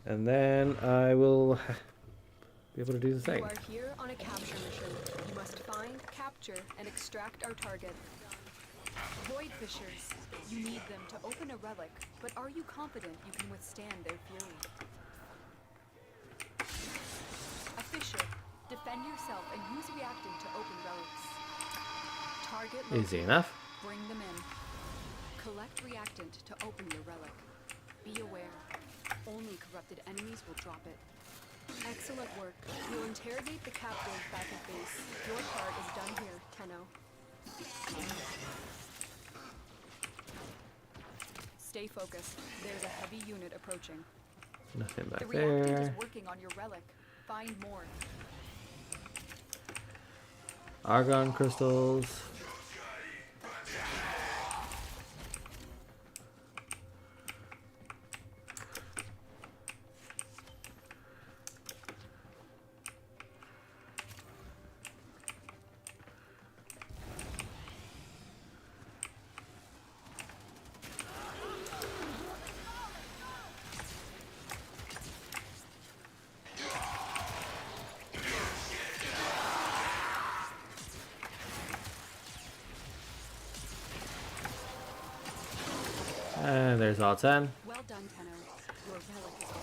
And then I will be able to do the thing. You are here on a capture mission. You must find, capture, and extract our target. Void Fishers. You need them to open a relic, but are you confident you can withstand their fury? A Fisher. Defend yourself and use reactant to open relics. Target located. Easy enough. Bring them in. Collect reactant to open your relic. Be aware. Only corrupted enemies will drop it. Excellent work. We'll interrogate the captive back at base. Your part is done here, Tenno. Stay focused. There's a heavy unit approaching. Nothing back The reactant is there. working on your relic. Find more. Argon crystals. And there's all 10. Well done, Tenno. Your relic is open.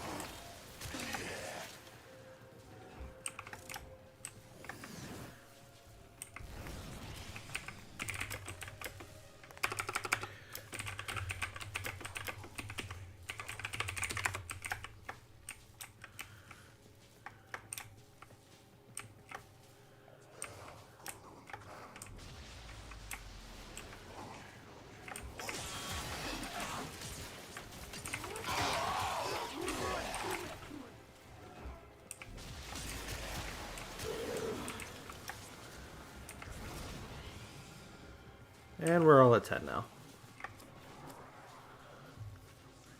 And we're all at 10 now.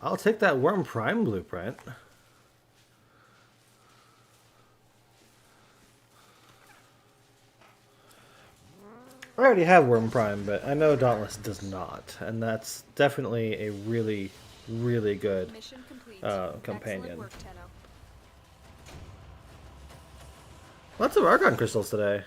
I'll take that Worm Prime blueprint. I already have Worm Prime, but I know Dauntless does not. And that's definitely a really, really good Mission complete. companion. Excellent work, Tenno. Lots of Argon crystals today.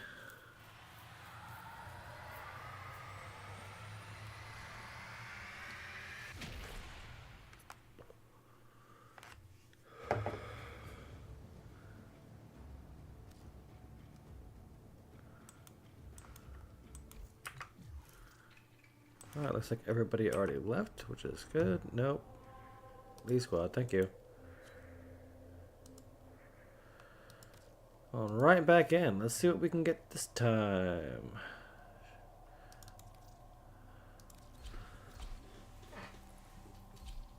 Alright, looks like everybody already left, which is good. Nope. Lee squad, thank you. On right back in. Let's see what we can get this time.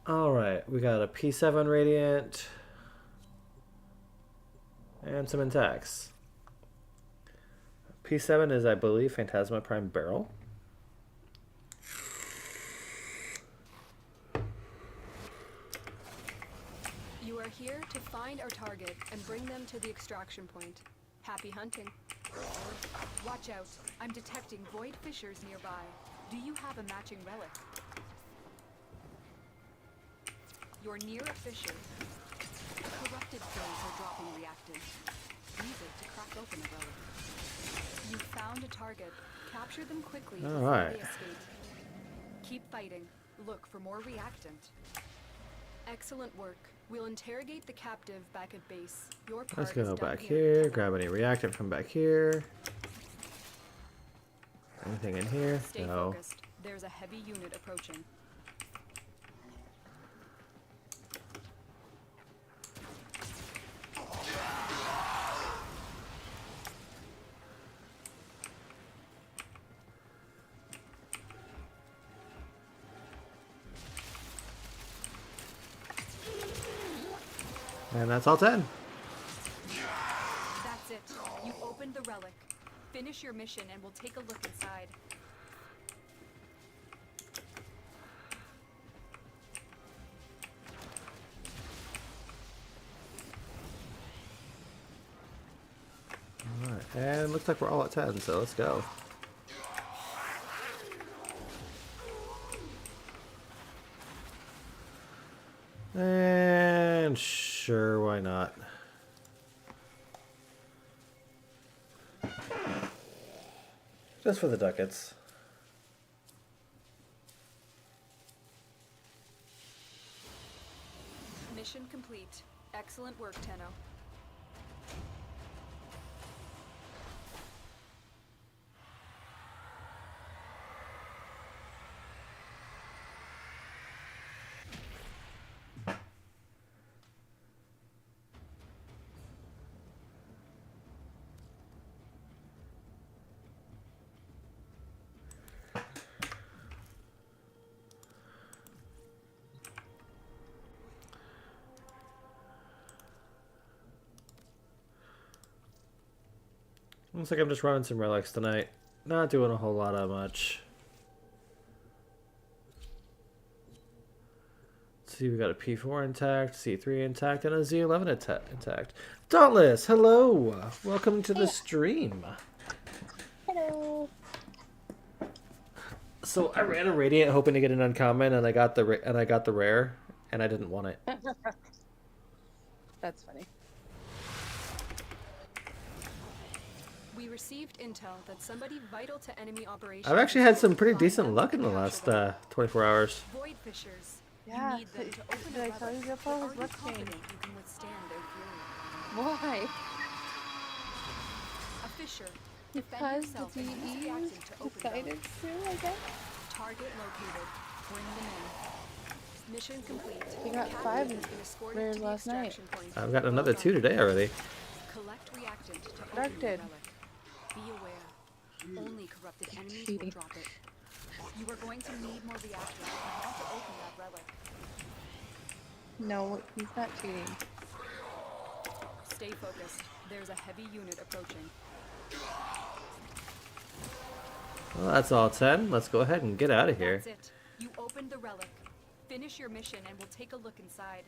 Alright, we got a P7 Radiant. And some intacts. P7 is, I believe, Phantasma Prime Barrel. You are here to find our target and bring them to the extraction point. Happy hunting. Watch out. I'm detecting void fissures nearby. Do you have a matching relic? You're near a fissure. Corrupted foes are dropping reactant. Use it to crack open a relic. You found a target. Capture them quickly before Alright. they escape. Keep fighting. Look for more reactant. Excellent work. We'll interrogate the captive back at base. Your part Let's is go done back here. here, grab any reactant from back here. Anything in here? Stay No. focused. There's a heavy unit approaching. And that's all 10. That's it. You opened the relic. Finish your mission and we'll take a look inside. Alright, and looks like we're all at 10, so let's go. And sure, why not? Just for the ducats. Mission complete. Excellent work, Tenno. Looks like I'm just running some relics tonight. Not doing a whole lot of much. Let's see, we got a P4 intact, C3 intact, and a Z11 intact. Dauntless, hello! Welcome to the stream. Hello. So I ran a Radiant hoping to get an uncommon, and I got the rare, and I didn't want it. That's funny. We received intel that somebody vital to enemy operations. I've actually had some pretty decent luck in the last 24 hours. Void fishers. Yeah. You need them to open Did I tell you that Paul was Are you luck confident change? you can withstand their fury? Why? A fisher. Because Defend the yourself and use DEs reaction to open decided relics. to, I guess. Target located. Bring them in. Mission complete. We got Captain 5 has been escorted rares to the last night. extraction point. I've got another 2 today already. Collect reactant to open Dark the did. relic. Be aware. Only corrupted enemies Cheating. will drop it. You are going to need more reactors if you want to open that relic. No, he's not cheating. Stay focused. There's a heavy unit approaching. Well, that's all 10. Let's go ahead and get out of here. That's it. You opened the relic. Finish your mission and we'll take a look inside.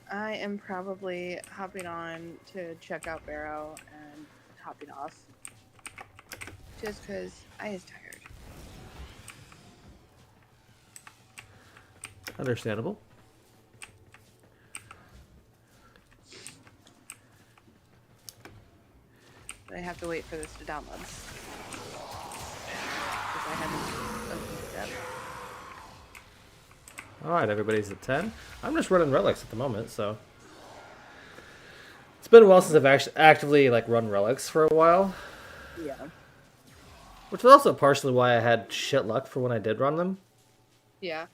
I am probably hopping on to check out Barrow and hopping off. Just because I is tired. Understandable. I have to wait for this to download. Because I haven't opened it up. Alright, everybody's at 10. I'm just running relics at the moment, so. It's been a while since I've actually actively run relics for a while. Yeah. Which was also partially why I had shit luck for when I did run them. Yeah.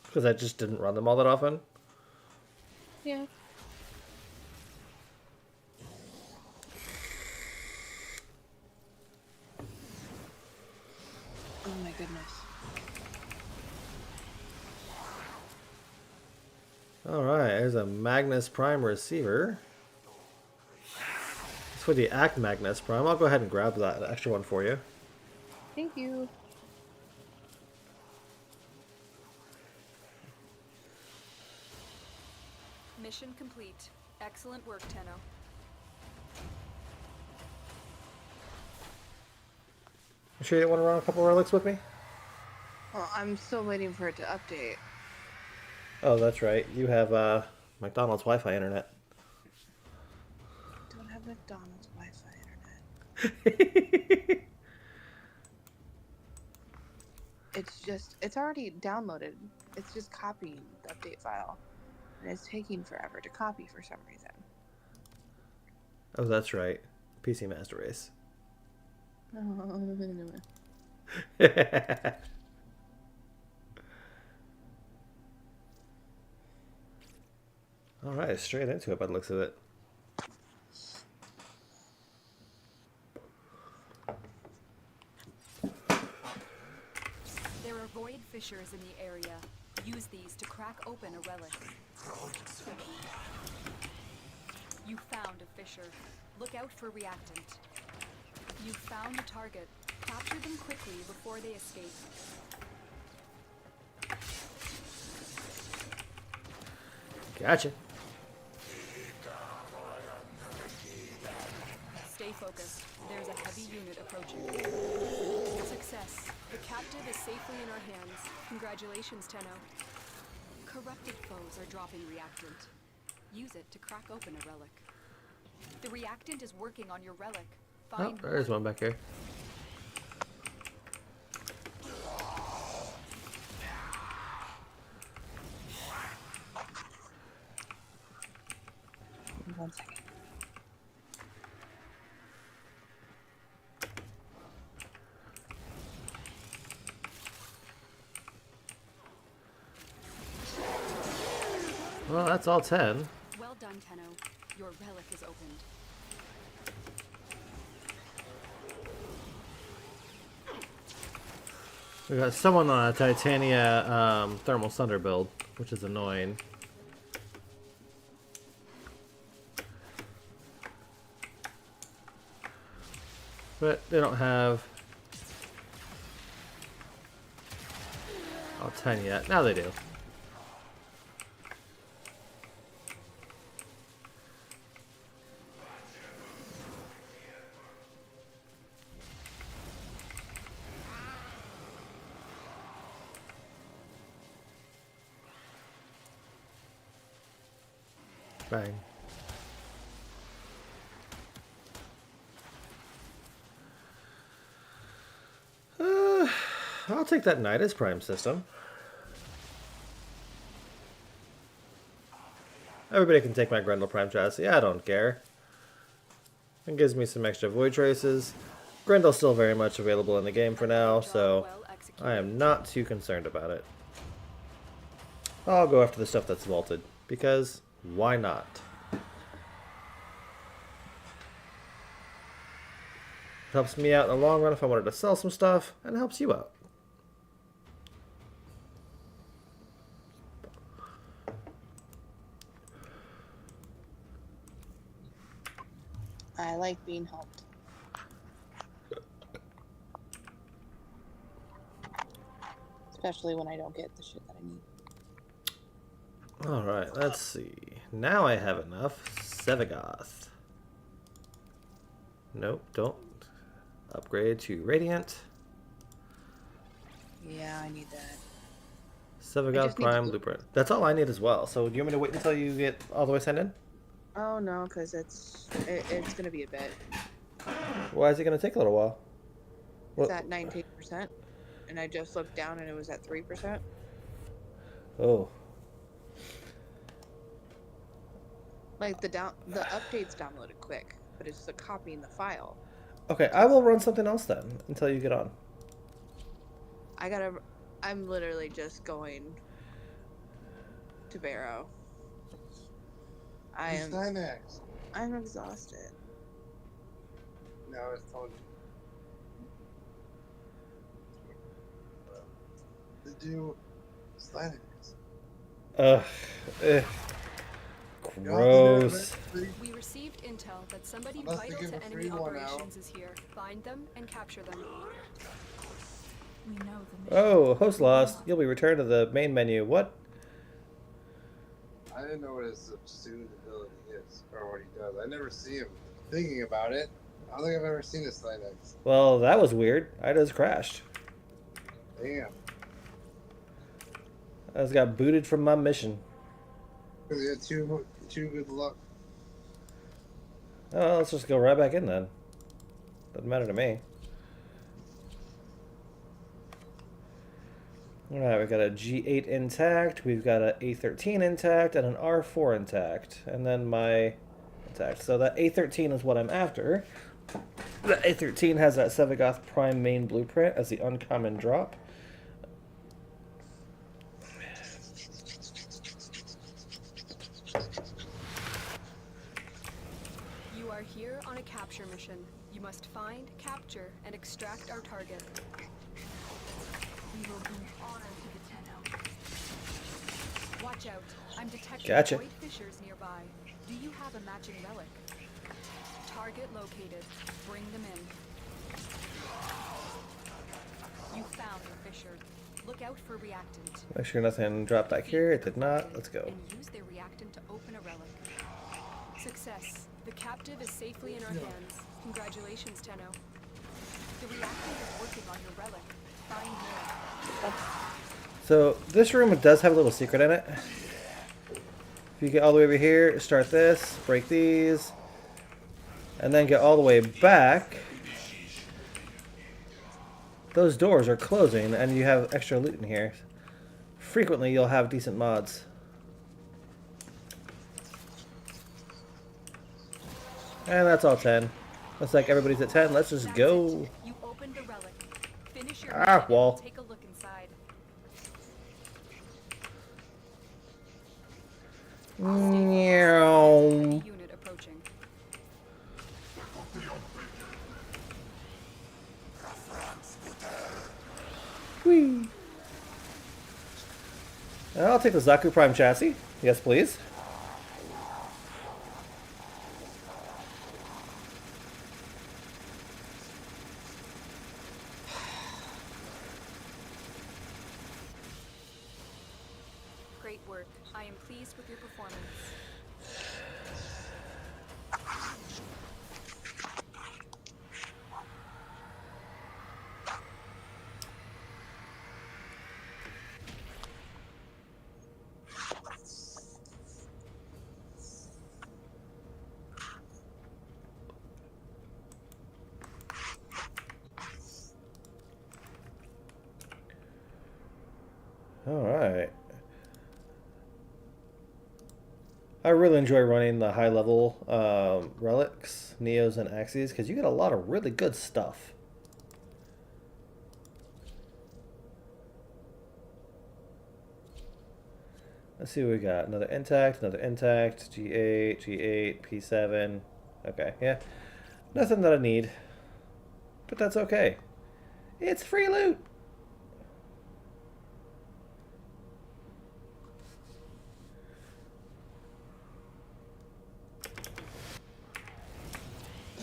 Because I just didn't run them all that often. Yeah. Oh my goodness. Alright, there's a Magnus Prime receiver. It's for the Act Magnus Prime. I'll go ahead and grab that extra one for you. Thank you. Mission complete. Excellent work, Tenno. You sure you don't want to run a couple relics with me? Well, I'm still waiting for it to update. Oh, that's right. You have McDonald's Wi-Fi internet. Don't have McDonald's Wi-Fi internet. It's already downloaded. It's just copying the update file. And it's taking forever to copy for some reason. Oh, that's right. PC Master Race. Alright, straight into it by the looks of it. There are void fissures in the area. Use these to crack open a relic. Fisher. Look out for reactant. You found the target. Capture them quickly before they escape. Gotcha. Stay focused. There's a heavy unit approaching. Success. The captive is safely in our hands. Congratulations, Tenno. Corrupted foes are dropping reactant. Use it to crack open a relic. The reactant is working on your relic. Find there's one back here. One second. Well, that's all 10. Well done, Tenno. Your relic is opened. We got someone on a Titania thermal thunder build, which is annoying. But they don't have all 10 yet. Now they do. Bang. I'll take that Nidus Prime system. Everybody can take my Grendel Prime chassis. I don't care. It gives me some extra void traces. Grendel's still very much available in the game for now, so I am not too concerned about it. I'll go after the stuff that's vaulted, because why not? It helps me out in the long run if I wanted to sell some stuff, and it helps you out. I like being helped. Especially when I don't get the shit that I need. Alright, let's see. Now I have enough. Sevagoth. Nope, don't. Upgrade to Radiant. Yeah, I need that. Sevagoth Prime Blueprint. That's all I need as well. So do you want me to wait until you get all the way sent in? Oh no, because it's gonna be a bit. Why is it gonna take a little while? It's at 19%, and I just looked down and it was at 3%. Oh. Like the update's downloaded quick, but it's the copying the file. Okay, I will run something else then until you get on. I'm literally just going to Barrow. I'm exhausted. No, I was told you. To do Slanix. Ugh. Gross. We received intel that somebody vital to enemy operations is here. Find them and capture them. We know the mission. Oh, host lost. You'll be returned to the main menu. What? I didn't know what his subsumed ability is, or what he does. I never see him thinking about it. I don't think I've ever seen a Slanix. Well, that was weird. I just crashed. Damn. I just got booted from my mission. Because you had too good luck. Oh, let's just go right back in then. Doesn't matter to me. Alright, we've got a G8 intact, we've got an A13 intact, and an R4 intact. And then my intact. So that A13 is what I'm after. The A13 has that Sevagoth Prime main blueprint as the uncommon drop. You are here on a capture mission. You must find, capture, and extract our target. We will bring honor to the Tenno. Watch out. I'm detecting Gotcha. void fissures nearby. Do you have a matching relic? Target located. Bring them in. You found the fissure. Look out for reactant. Make sure nothing dropped back here. It did not. Let's go. And use their reactant to open a relic. Success. The captive is safely in our hands. Congratulations, Tenno. The reactant is working on your relic. Find more. So this room does have a little secret in it. If you get all the way over here, start this, break these, and then get all the way back. Those doors are closing and you have extra loot in here. Frequently you'll have decent mods. And that's all 10. Looks like everybody's at 10. Let's just go. You opened a relic. Finish your Ah, mission wall. and take a look inside. Meow. Unit approaching. Whee. I'll take the Zaku Prime chassis. Yes, please. Great work. I am pleased with your performance. Alright. I really enjoy running the high level relics, Neos, and Axes because you get a lot of really good stuff. Let's see what we got. Another intact, G8, G8, P7. Okay, yeah. Nothing that I need. But that's okay. It's free loot!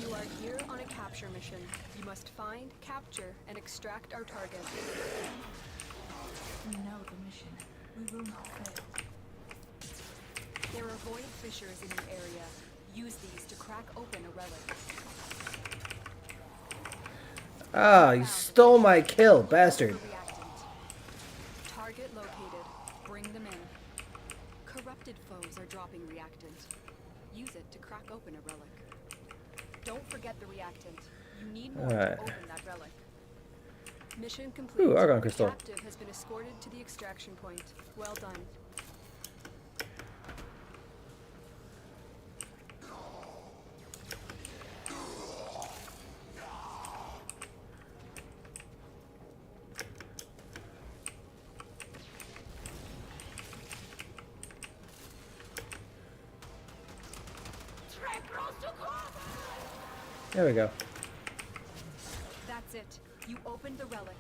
You are here on a capture mission. You must find, capture, and extract our target. We know the mission. We will not fail. There are void fissures in the area. Use these to crack open a relic. Ah, you stole my kill, bastard. Reactant. Target located. Bring them in. Corrupted foes are dropping reactant. Use it to crack open a relic. Don't forget the reactant. You need more Alright. to open that relic. Mission complete. Ooh, Argon crystal. The captive has been escorted to the extraction point. Well done. There we go. That's it. You opened the relic.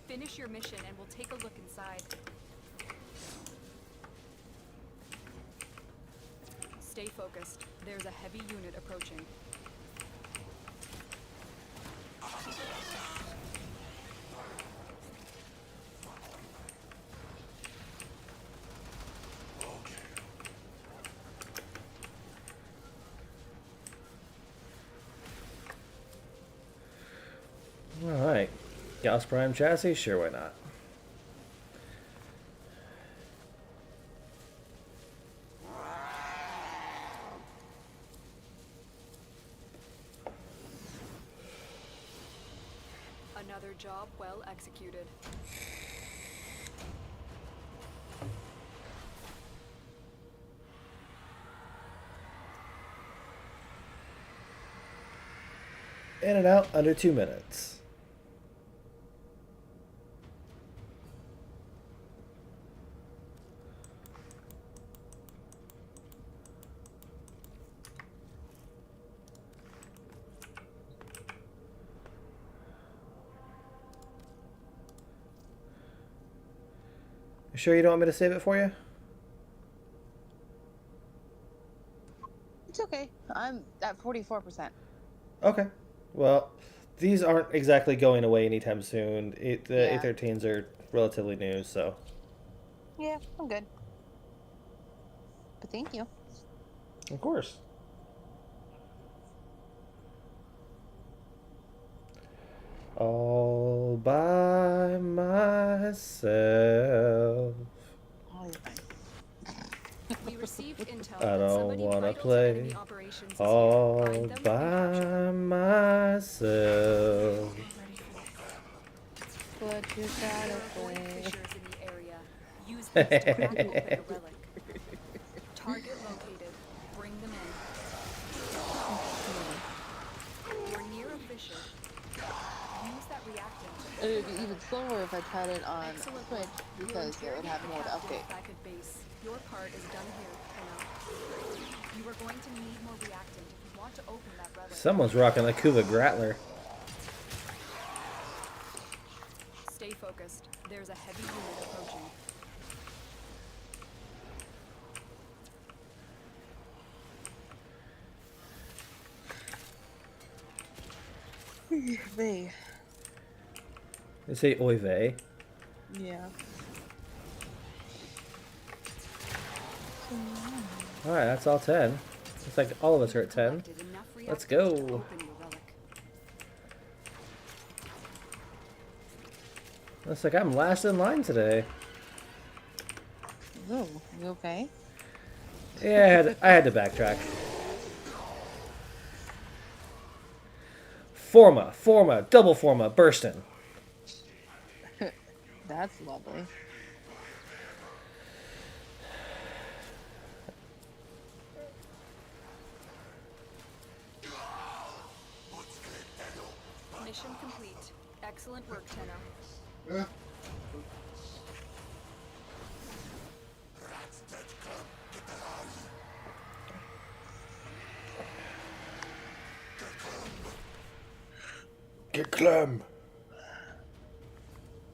Finish your mission and we'll take a look inside. Stay focused. There's a heavy unit approaching. Alright. Gauss Prime chassis? Sure, why not? Another job well executed. In and out under 2 minutes. You sure you don't want me to save it for you? It's okay. I'm at 44%. Okay. Well, these aren't exactly going away anytime soon. The Yeah. A13s are relatively new, so. Yeah, I'm good. But thank you. Of course. All by myself. Oh, you're fine. We received intel I that don't somebody wanna vital to enemy play operations is here. all Find them and capture them. by myself. But you There gotta are void play. fissures in the area. Use these to crack open a relic. Target located. Bring them in. You're near a fissure. Use that reactant to It would be even slower if I tried it on Excellent Twitch work. because it would have more to update. Back at base. Your part is done here, Kenna. You are going to need more reactant if you want to open that relic. Someone's rocking a Kuva Grattler. Stay focused. There's a heavy unit approaching. Me. They say oy vey. Yeah. Alright, that's all 10. Looks like all of us are at 10. Collected enough Let's reactant go. to open your relic. Looks like I'm last in line today. Oh, you okay? Yeah, I had to backtrack. Forma, double forma, bursting. That's lovely. Mission complete. Excellent work, Tenno. Get clam.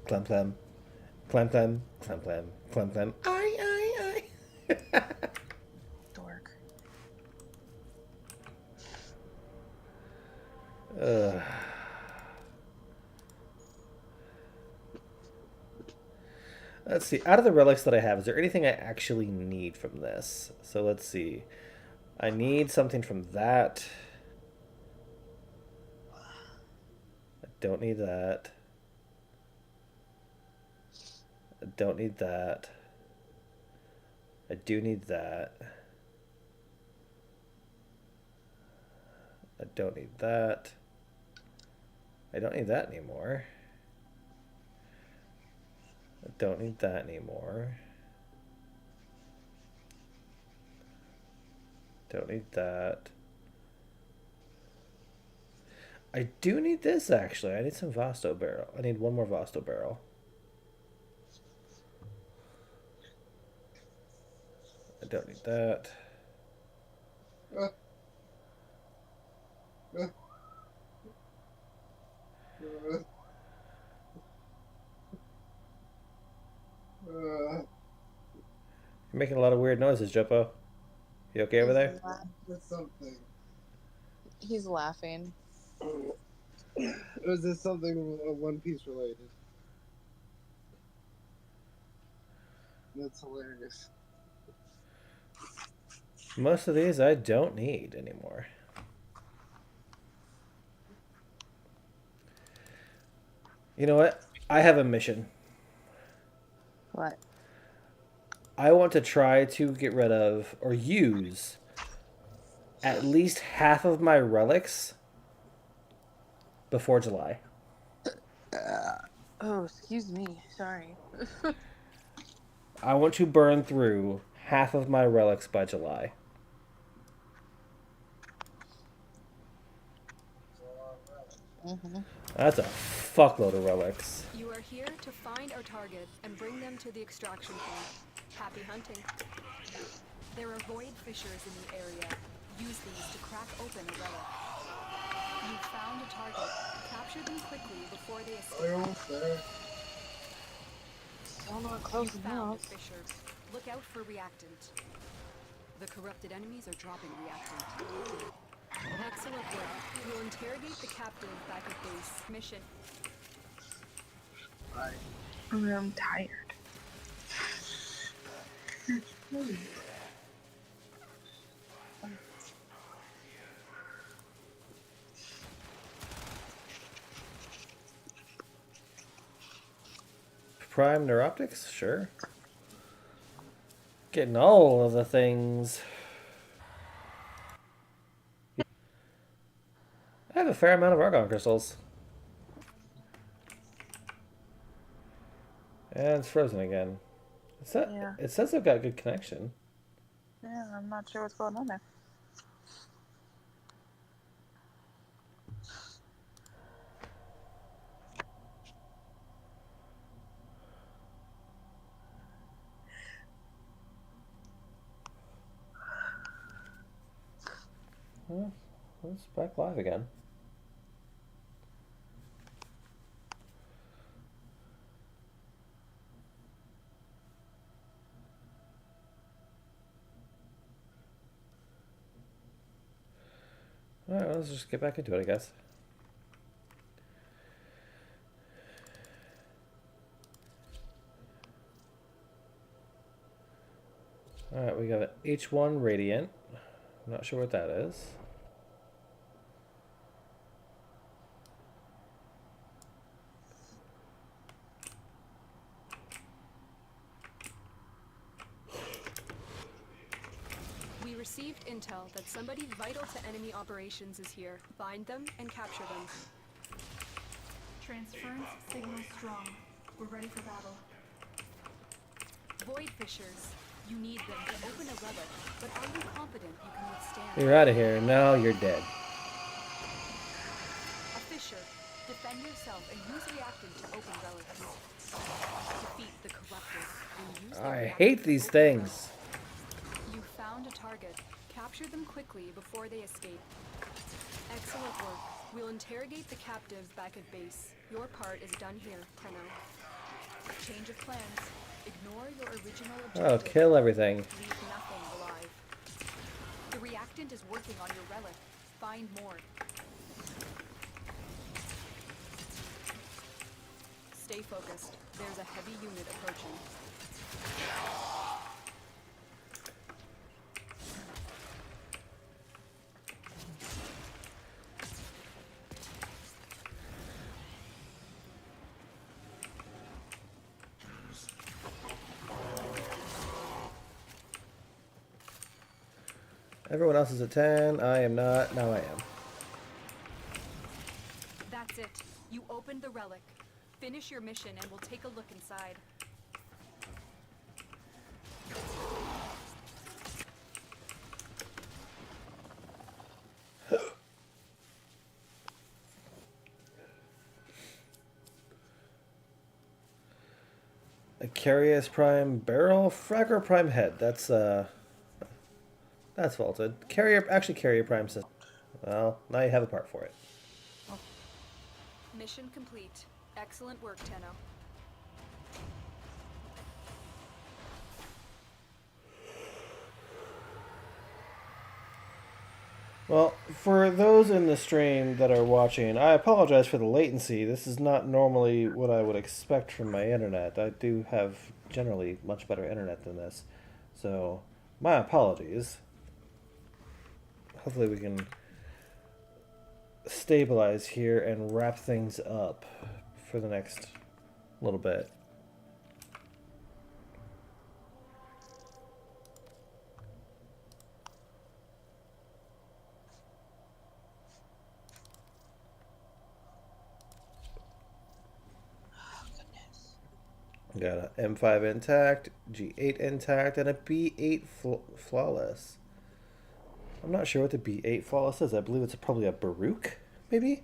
Clam, clam. Clam, clam. Clam, clam. Clam, clam. Aye. Dork. Let's see. Out of the relics that I have, is there anything I actually need from this? So let's see. I need something from that. I don't need that. I don't need that. I do need that. I don't need that. I don't need that anymore. I don't need that anymore. Don't need that. I do need this, actually. I need some Vasto barrel. I need one more Vasto barrel. I don't need that. You're making a lot of weird noises, Joppo. You okay over there? With something. He's laughing. Or is this something One Piece related? That's hilarious. Most of these I don't need anymore. You know what? I have a mission. What? I want to try to get rid of or use at least half of my relics before July. Oh, excuse me. Sorry. I want to burn through half of my relics by July. That's a fuckload of relics. You are here to find our target and bring them to the extraction point. Happy hunting. There are void fissures in the area. Use these to crack open a relic. You found a target. Capture them quickly before they escape. Almost there. Still not close You found a enough. fissure. Look out for reactant. The corrupted enemies are dropping reactant. Excellent work. We'll interrogate the captive back at base. Mission. I'm tired. Prime neuroptics? Sure. Getting all of the things. I have a fair amount of argon crystals. And it's frozen again. Yeah. It says I've got good connection. Yeah, I'm not sure what's going on there. Well, it's back live again. Alright, well, let's just get back into it, I guess. Alright, we got an H1 Radiant. I'm not sure what that is. We received intel that somebody vital to enemy operations is here. Find them and capture them. Transference signal strong. We're ready for battle. Void Fishers. You need them to open a relic, but are you confident you can withstand? You're out of here. Now you're dead. A Fisher. Defend yourself and use reactant to open relics. Defeat the corrupted and use I hate these things. You found a target. Capture them quickly before they escape. Excellent work. We'll interrogate the captives back at base. Your part is done here, Tenno. Change of plans. Ignore your original Oh, objective. kill everything. Leave nothing alive. The reactant is working on your relic. Find more. Stay focused. There's a heavy unit approaching. Everyone else is at 10. I am not. Now I am. That's it. You opened the relic. Finish your mission and we'll take a look inside. A Carius Prime Barrel, Fragger Prime Head. That's vaulted. Carrier Prime System. Well, now you have a part for it. Mission complete. Excellent work, Tenno. Well, for those in the stream that are watching, I apologize for the latency. This is not normally what I would expect from my internet. I do have generally much better internet than this. So, my apologies. Hopefully we can stabilize here and wrap things up for the next little bit. Got an M5 intact, G8 intact, and a B8 flawless. I'm not sure what the B8 flawless is. I believe it's probably a Baruch, maybe?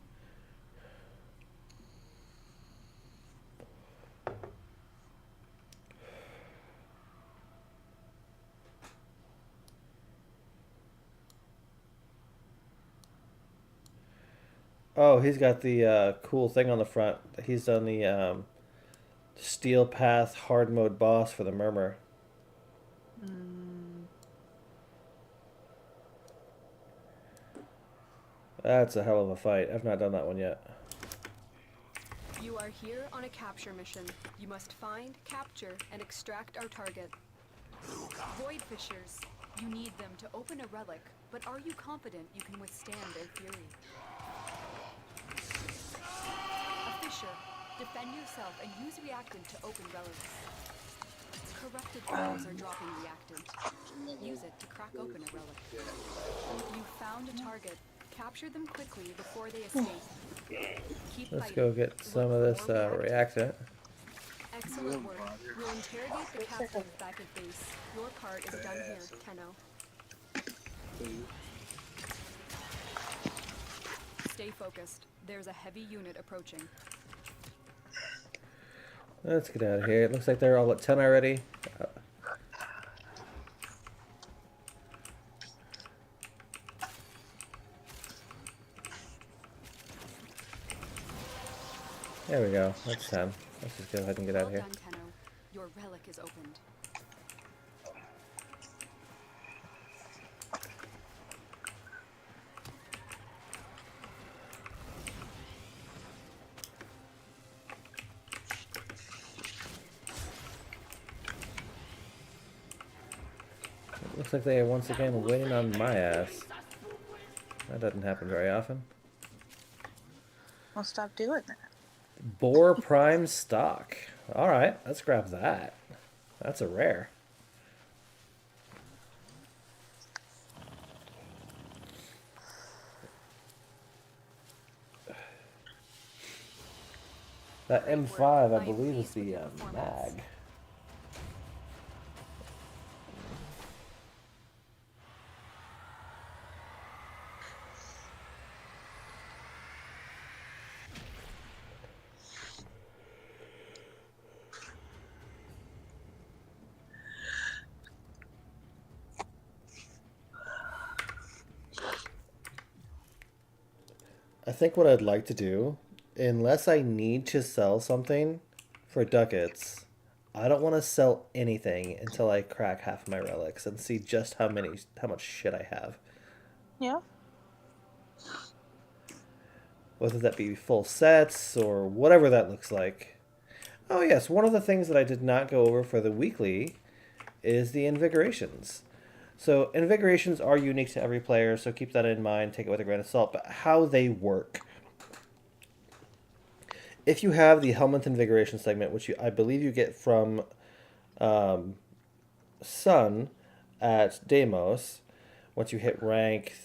Oh, he's got the cool thing on the front. He's done the Steel Path hard mode boss for the Murmur. That's a hell of a fight. I've not done that one yet. You are here on a capture mission. You must find, capture, and extract our target. Void Fishers. You need them to open a relic, but are you confident you can withstand their fury? A Fisher. Defend yourself and use reactant to open relics. Corrupted foes are dropping reactant. Use it to crack open a relic. You found a target. Capture them quickly before they escape. Keep Let's fighting. go get some of this reactant. Excellent work. We'll interrogate the captives back at base. Your part is done here, Tenno. Stay focused. There's a heavy unit approaching. Let's get out of here. It looks like they're all at 10 already. There we go. That's 10. Let's just go ahead and get out of here. Well done, Tenno. Your relic is opened. Looks like they are once again waiting on my ass. That doesn't happen very often. Well, stop doing that. Boar Prime stock. Alright, let's grab that. That's a rare. That M5, I believe, is the mag. I think what I'd like to do, unless I need to sell something for ducats, I don't want to sell anything until I crack half of my relics and see just how much shit I have. Yeah. Whether that be full sets or whatever that looks like. Oh yes, one of the things that I did not go over for the weekly is the invigorations. So invigorations are unique to every player, so keep that in mind, take it with a grain of salt, but how they work. If you have the Helminth Invigoration segment, which I believe you get from Sun at Deimos, once you hit rank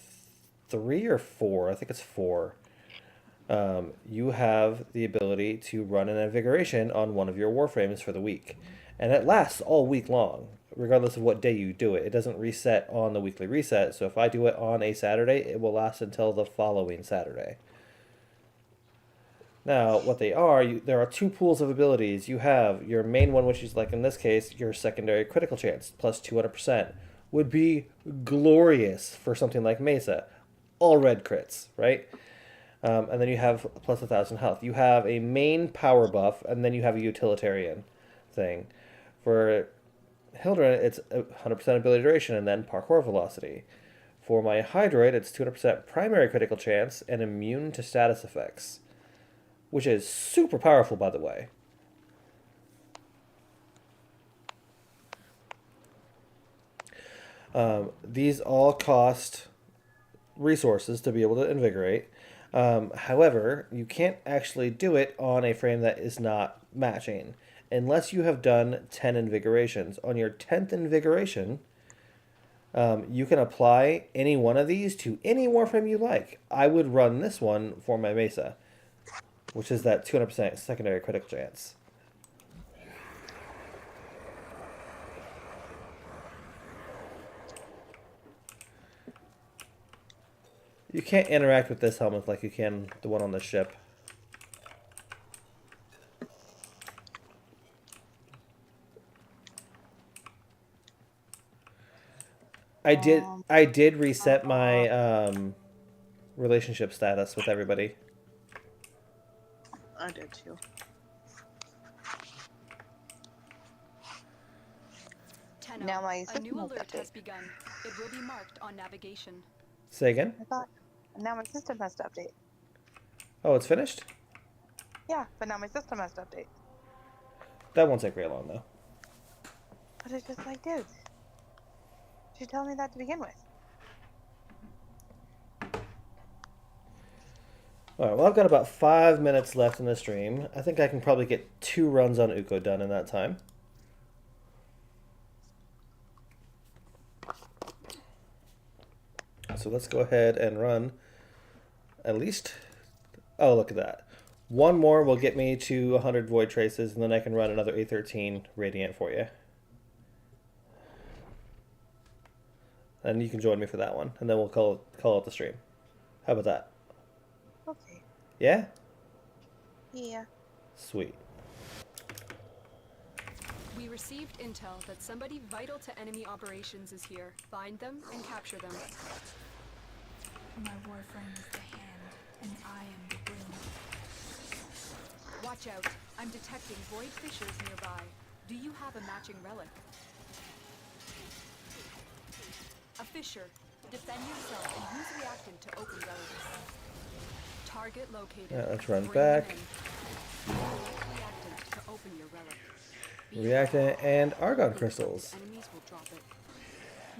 3 or 4, I think it's 4, you have the ability to run an invigoration on one of your Warframes for the week. And it lasts all week long, regardless of what day you do it. It doesn't reset on the weekly reset, so if I do it on a Saturday, it will last until the following Saturday. Now, what they are, there are 2 pools of abilities. You have your main one, which is, like in this case, your secondary critical chance, plus 200%. Would be glorious for something like Mesa. All red crits, right? And then you have plus 1,000 health. You have a main power buff, and then you have a utilitarian thing. For Hildren, it's 100% ability duration, and then parkour velocity. For my Hydroid, it's 200% primary critical chance, and immune to status effects. Which is super powerful, by the way. These all cost resources to be able to invigorate. However, you can't actually do it on a frame that is not matching, unless you have done 10 invigorations. On your 10th invigoration, you can apply any one of these to any Warframe you like. I would run this one for my Mesa, which is that 200% secondary critical chance. You can't interact with this helmet like you can the one on the ship. I did reset my relationship status with everybody. I did too. Tenno, Now my a new system has alert has updated. begun. It will be marked on navigation. Say again? I thought And now my system has to update. Oh, it's finished? Yeah, but now my system has to update. That won't take very long, though. But it's just like, dude, she told me that to begin with. Alright, well, I've got about 5 minutes left in the stream. I think I can probably get 2 runs on Uko done in that time. So let's go ahead and run at least... Oh, look at that. One more will get me to 100 Void Traces, and then I can run another A13 Radiant for you. And you can join me for that one, and then we'll call it the stream. How about that? Okay. Yeah? Yeah. Sweet. We received intel that somebody vital to enemy operations is here. Find them and capture them. My Warframe is the hand, and I am the wind. Watch out. I'm detecting void fissures nearby. Do you have a matching relic? A fissure. Defend yourself and use reactant to open relics. Target located. Yeah, let's run Bring back. them in. Reactant to open your relic. Reactant and Argon Crystals. Enemies will drop it.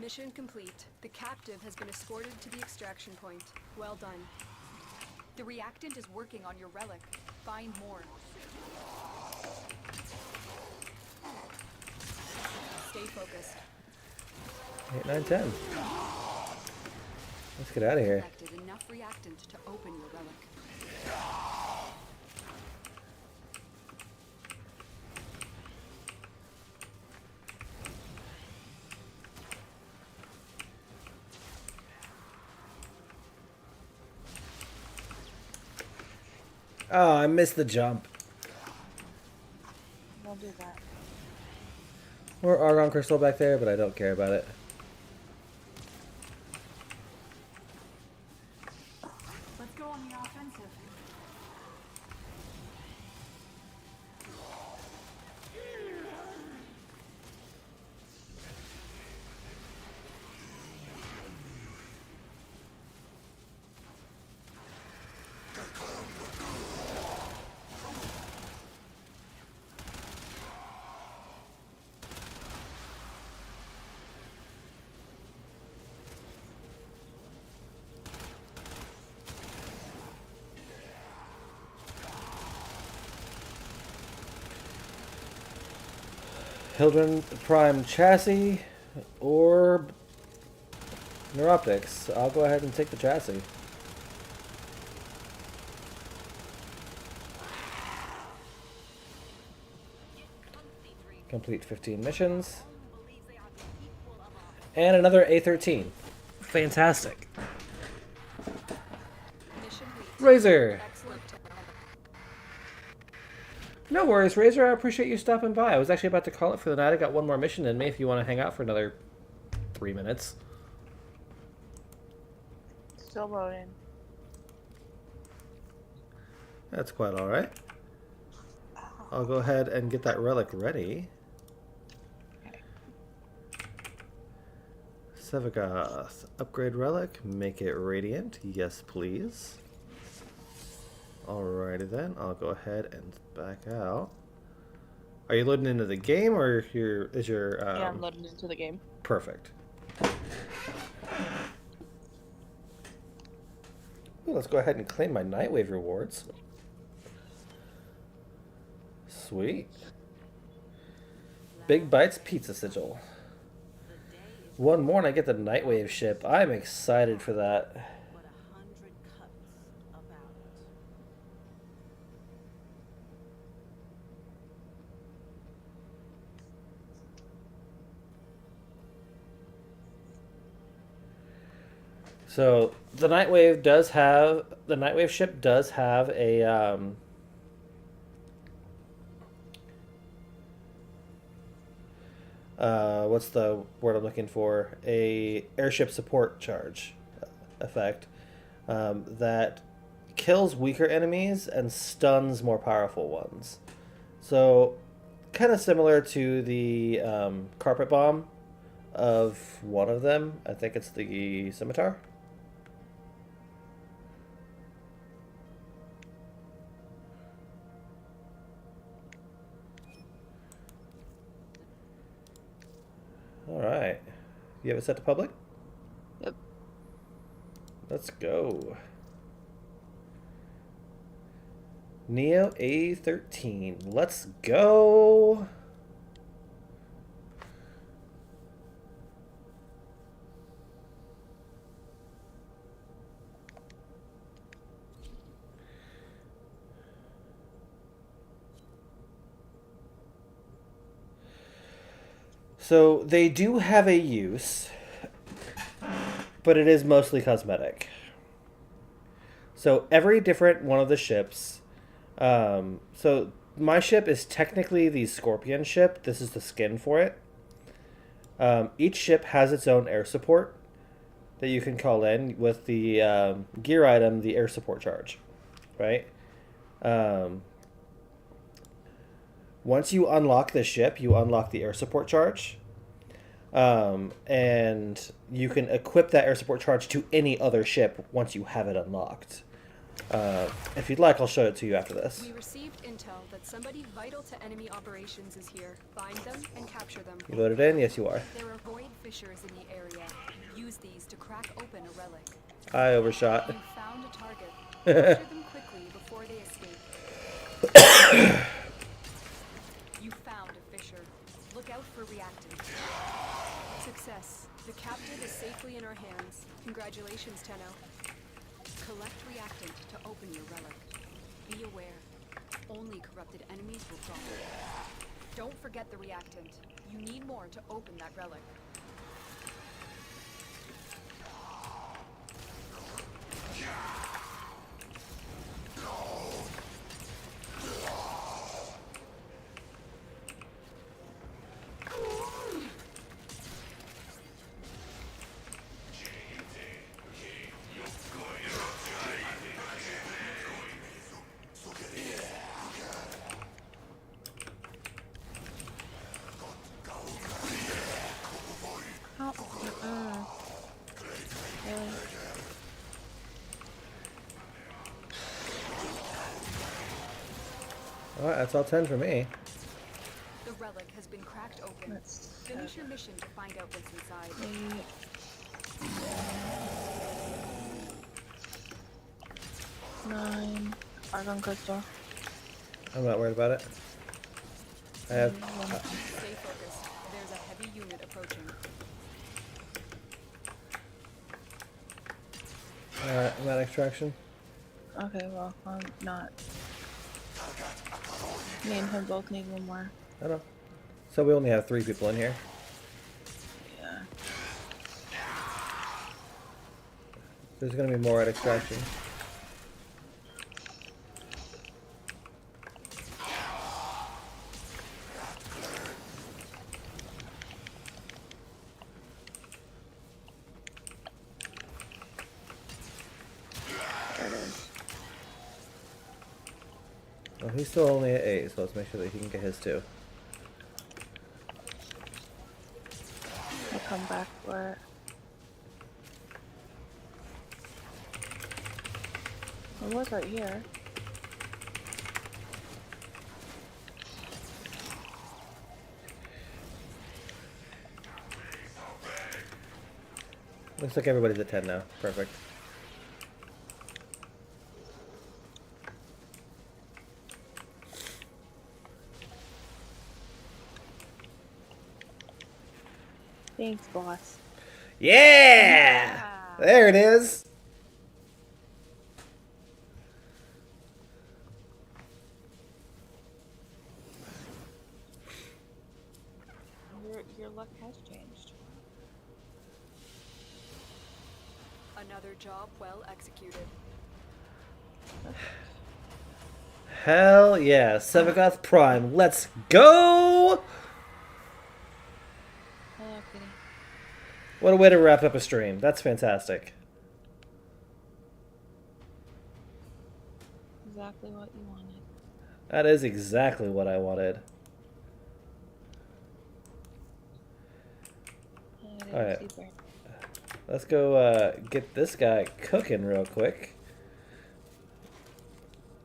Mission complete. The captive has been escorted to the extraction point. Well done. The reactant is working on your relic. Find more. Stay focused. 8, 9, 10. Let's get out of here. Collected enough reactant to open your relic. Oh, I missed the jump. Don't do that. More Argon Crystal back there, but I don't care about it. Let's go on the offensive. Hildren Prime Chassis or Neuroptics. I'll go ahead and take the chassis. Complete 15 missions. And another A13. Fantastic. Razor! No worries, Razor. I appreciate you stopping by. I was actually about to call it for the night. I got one more mission in me if you want to hang out for another 3 minutes. Still loading. That's quite alright. I'll go ahead and get that relic ready. Sevagoth. Upgrade relic. Make it radiant. Yes, please. Alrighty then. I'll go ahead and back out. Are you loading into the game or is your... Yeah, I'm loading into the game. Perfect. Ooh, let's go ahead and claim my Nightwave rewards. Sweet. Big Bites Pizza Sigil. One more and I get the Nightwave ship. I'm excited for that. So the Nightwave ship does have a what's the word I'm looking for? A airship support charge effect that kills weaker enemies and stuns more powerful ones. So kind of similar to the carpet bomb of one of them. I think it's the scimitar. You have it set to public? Yep. Let's go. Neo A13. Let's go. So they do have a use, but it is mostly cosmetic. So every different one of the ships, so my ship is technically the Scorpion ship. This is the skin for it. Each ship has its own air support that you can call in with the gear item, the air support charge, right? Once you unlock the ship, you unlock the air support charge. And you can equip that air support charge to any other ship once you have it unlocked. If you'd like, I'll show it to you after this. We received intel that somebody vital to enemy operations is here. Find them and capture them. You loaded in? Yes, you are. There are void fissures in the area. Use these to crack open a relic. I overshot. You found a target. Capture them quickly before they escape. You found a fissure. Look out for reactants. Success. The captive is safely in our hands. Congratulations, Tenno. Collect reactant to open your relic. Be aware. Only corrupted enemies will drop it. Don't forget the reactant. You need more to open that relic. Alright, that's all 10 for me. The relic has been cracked open. Finish your mission to find out what's inside. 9 argon crystal. I'm not worried about it. I have... Stay focused. There's a heavy unit approaching. Alright, I'm at extraction. Okay, well, I'm not. Me and him both need one more. I know. So we only have 3 people in here. Yeah. There's gonna be more at extraction. Well, he's still only at 8, so let's make sure that he can get his too. I'll come back for it. It was right here. Looks like everybody's at 10 now. Perfect. Thanks, boss. Yeah! There it is. Your luck has changed. Another job well executed. Hell yeah. Sevagoth Prime. Let's go! Hello, Kitty. What a way to wrap up a stream. That's fantastic. Exactly what you wanted. That is exactly what I wanted. Alright. Let's go get this guy cooking real quick.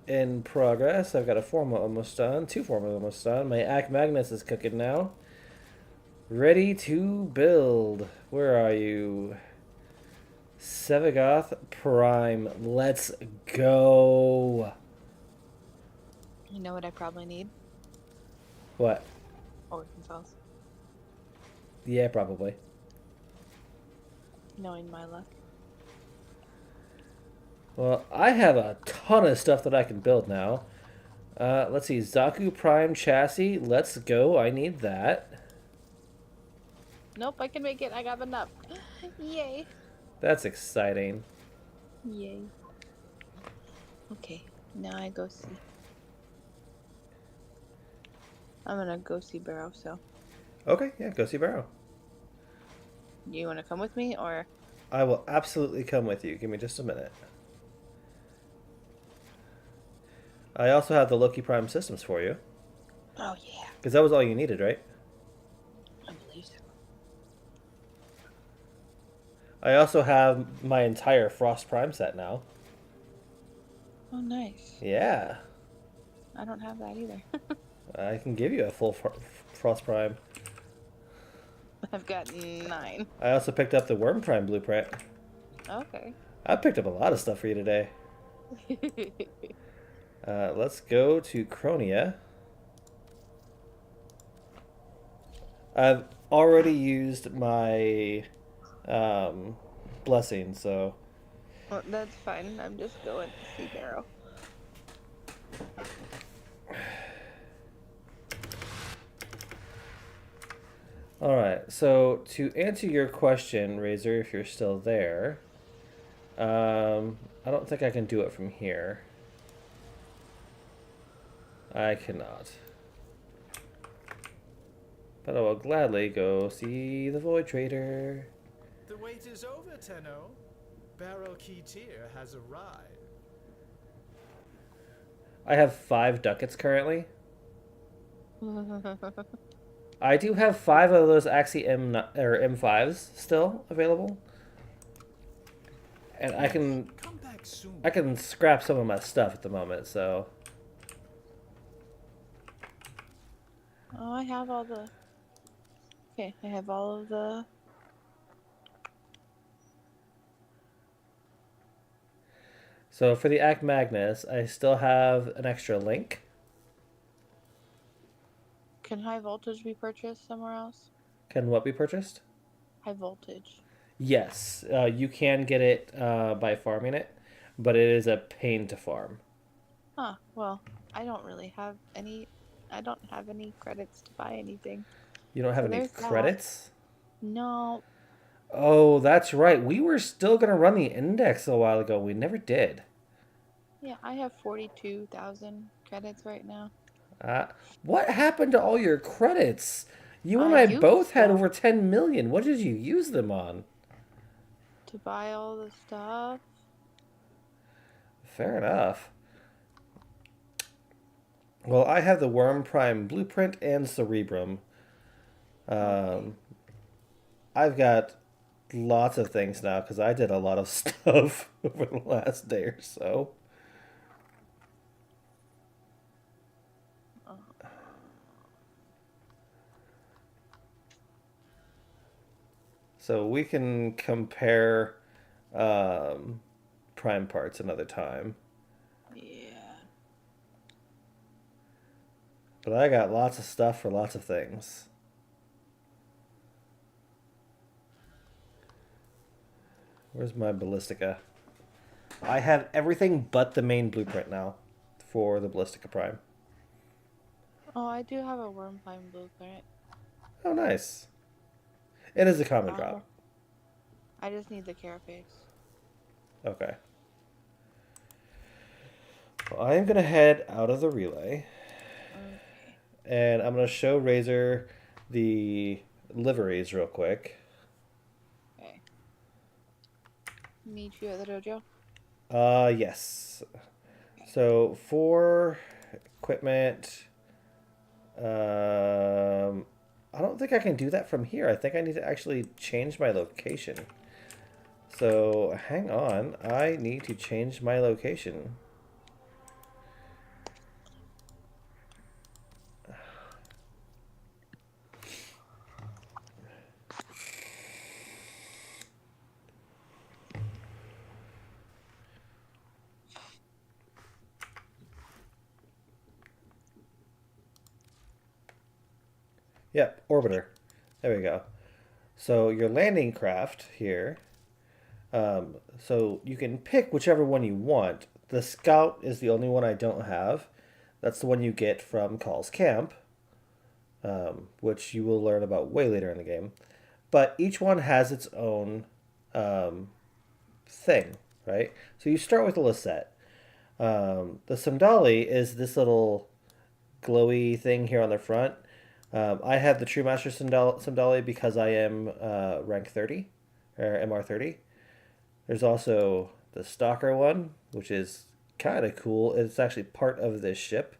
In progress. I've got a formal almost done. 2 formals almost done. My Ac Magnus is cooking now. Ready to build. Where are you? Sevagoth Prime. Let's go. You know what I probably need? What? Orphan cells. Yeah, probably. Knowing my luck. Well, I have a ton of stuff that I can build now. Let's see. Zaku Prime chassis. Let's go. I need that. Nope, I can make it. I got enough. Yay. That's exciting. Yay. Okay, now I go see. I'm gonna go see Barrow, so. Okay, yeah, go see Barrow. You wanna come with me, or? I will absolutely come with you. Give me just a minute. I also have the Loki Prime systems for you. Oh, yeah. Because that was all you needed, right? I believe so. I also have my entire Frost Prime set now. Oh, nice. Yeah. I don't have that either. I can give you a full Frost Prime. I've got 9. I also picked up the Worm Prime blueprint. Okay. I picked up a lot of stuff for you today. Let's go to Cronia. I've already used my blessing, so... Well, that's fine. I'm just going to see Barrow. Alright, so to answer your question, Razor, if you're still there, I don't think I can do it from here. I cannot. But I will gladly go see the Void Trader. The wait is over, Tenno. Barrow Keetir has arrived. I have 5 ducats currently. I do have 5 of those Axie M5s still available. And I can scrap some of my stuff at the moment, so... Oh, I have all the... Okay, I have all of the... So for the Act Magnus, I still have an extra link. Can high voltage be purchased somewhere else? Can what be purchased? High voltage. Yes, you can get it by farming it, but it is a pain to farm. Huh, well, I don't really have any... I don't have any credits to buy anything. You don't have So any there's that. credits? No. Oh, that's right. We were still going to run the index a while ago. We never did. Yeah, I have 42,000 credits right now. What happened to all your credits? You and I I used both had them. over 10 million. What did you use them on? To buy all the stuff. Fair enough. Well, I have the Worm Prime Blueprint and Cerebrum. I've got lots of things now because I did a lot of stuff over the last day or so. So we can compare Prime parts another time. Yeah. But I got lots of stuff for lots of things. Where's my Ballistica? I have everything but the main blueprint now for the Ballistica Prime. Oh, I do have a Worm Prime blueprint. Oh, nice. It is a common drop. I just need the carapace. Okay. Well, I am going to head out of the relay. Okay. And I'm going to show Razor the liveries real quick. Okay. Meet you at the dojo? Yes. So for equipment, I don't think I can do that from here. I think I need to actually change my location. So hang on, I need to change my location. Yep, orbiter. There we go. So your landing craft here. So you can pick whichever one you want. The Scout is the only one I don't have. That's the one you get from Call's Camp, which you will learn about way later in the game. But each one has its own thing, right? So you start with the Lisette. The Sandali is this little glowy thing here on the front. I have the True Master Sandali because I am rank 30, or MR 30. There's also the Stalker one, which is kind of cool. It's actually part of this ship.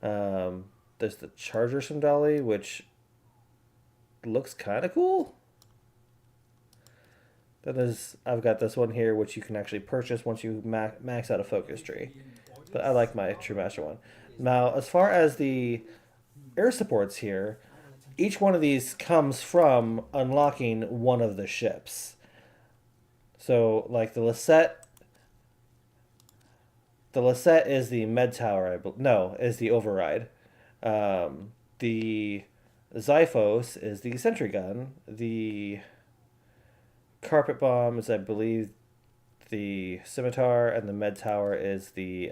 There's the Charger Sandali, which looks kind of cool. I've got this one here, which you can actually purchase once you max out a focus tree. But I like my True Master one. Now, as far as the air supports here, each one of these comes from unlocking one of the ships. So, like the Lisette is the med tower. Is the override. The Xiphos is the sentry gun. The carpet bomb is, I believe, the scimitar, and the med tower is the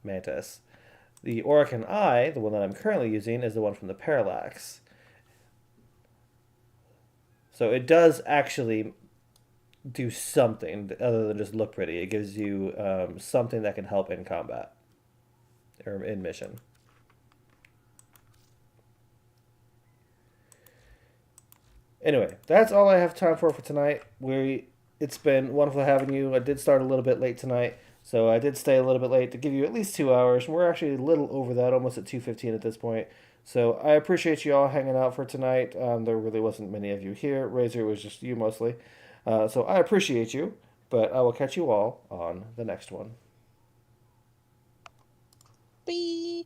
mantis. The Orican Eye, the one that I'm currently using, is the one from the Parallax. So it does actually do something other than just look pretty. It gives you something that can help in combat or in mission. Anyway, that's all I have time for tonight. It's been wonderful having you. I did start a little bit late tonight, so I did stay a little bit late to give you at least 2 hours. We're actually a little over that, almost at 2:15 at this point. So I appreciate you all hanging out for tonight. There really wasn't many of you here. Razor, was just you mostly. So I appreciate you, but I will catch you all on the next one. Bye.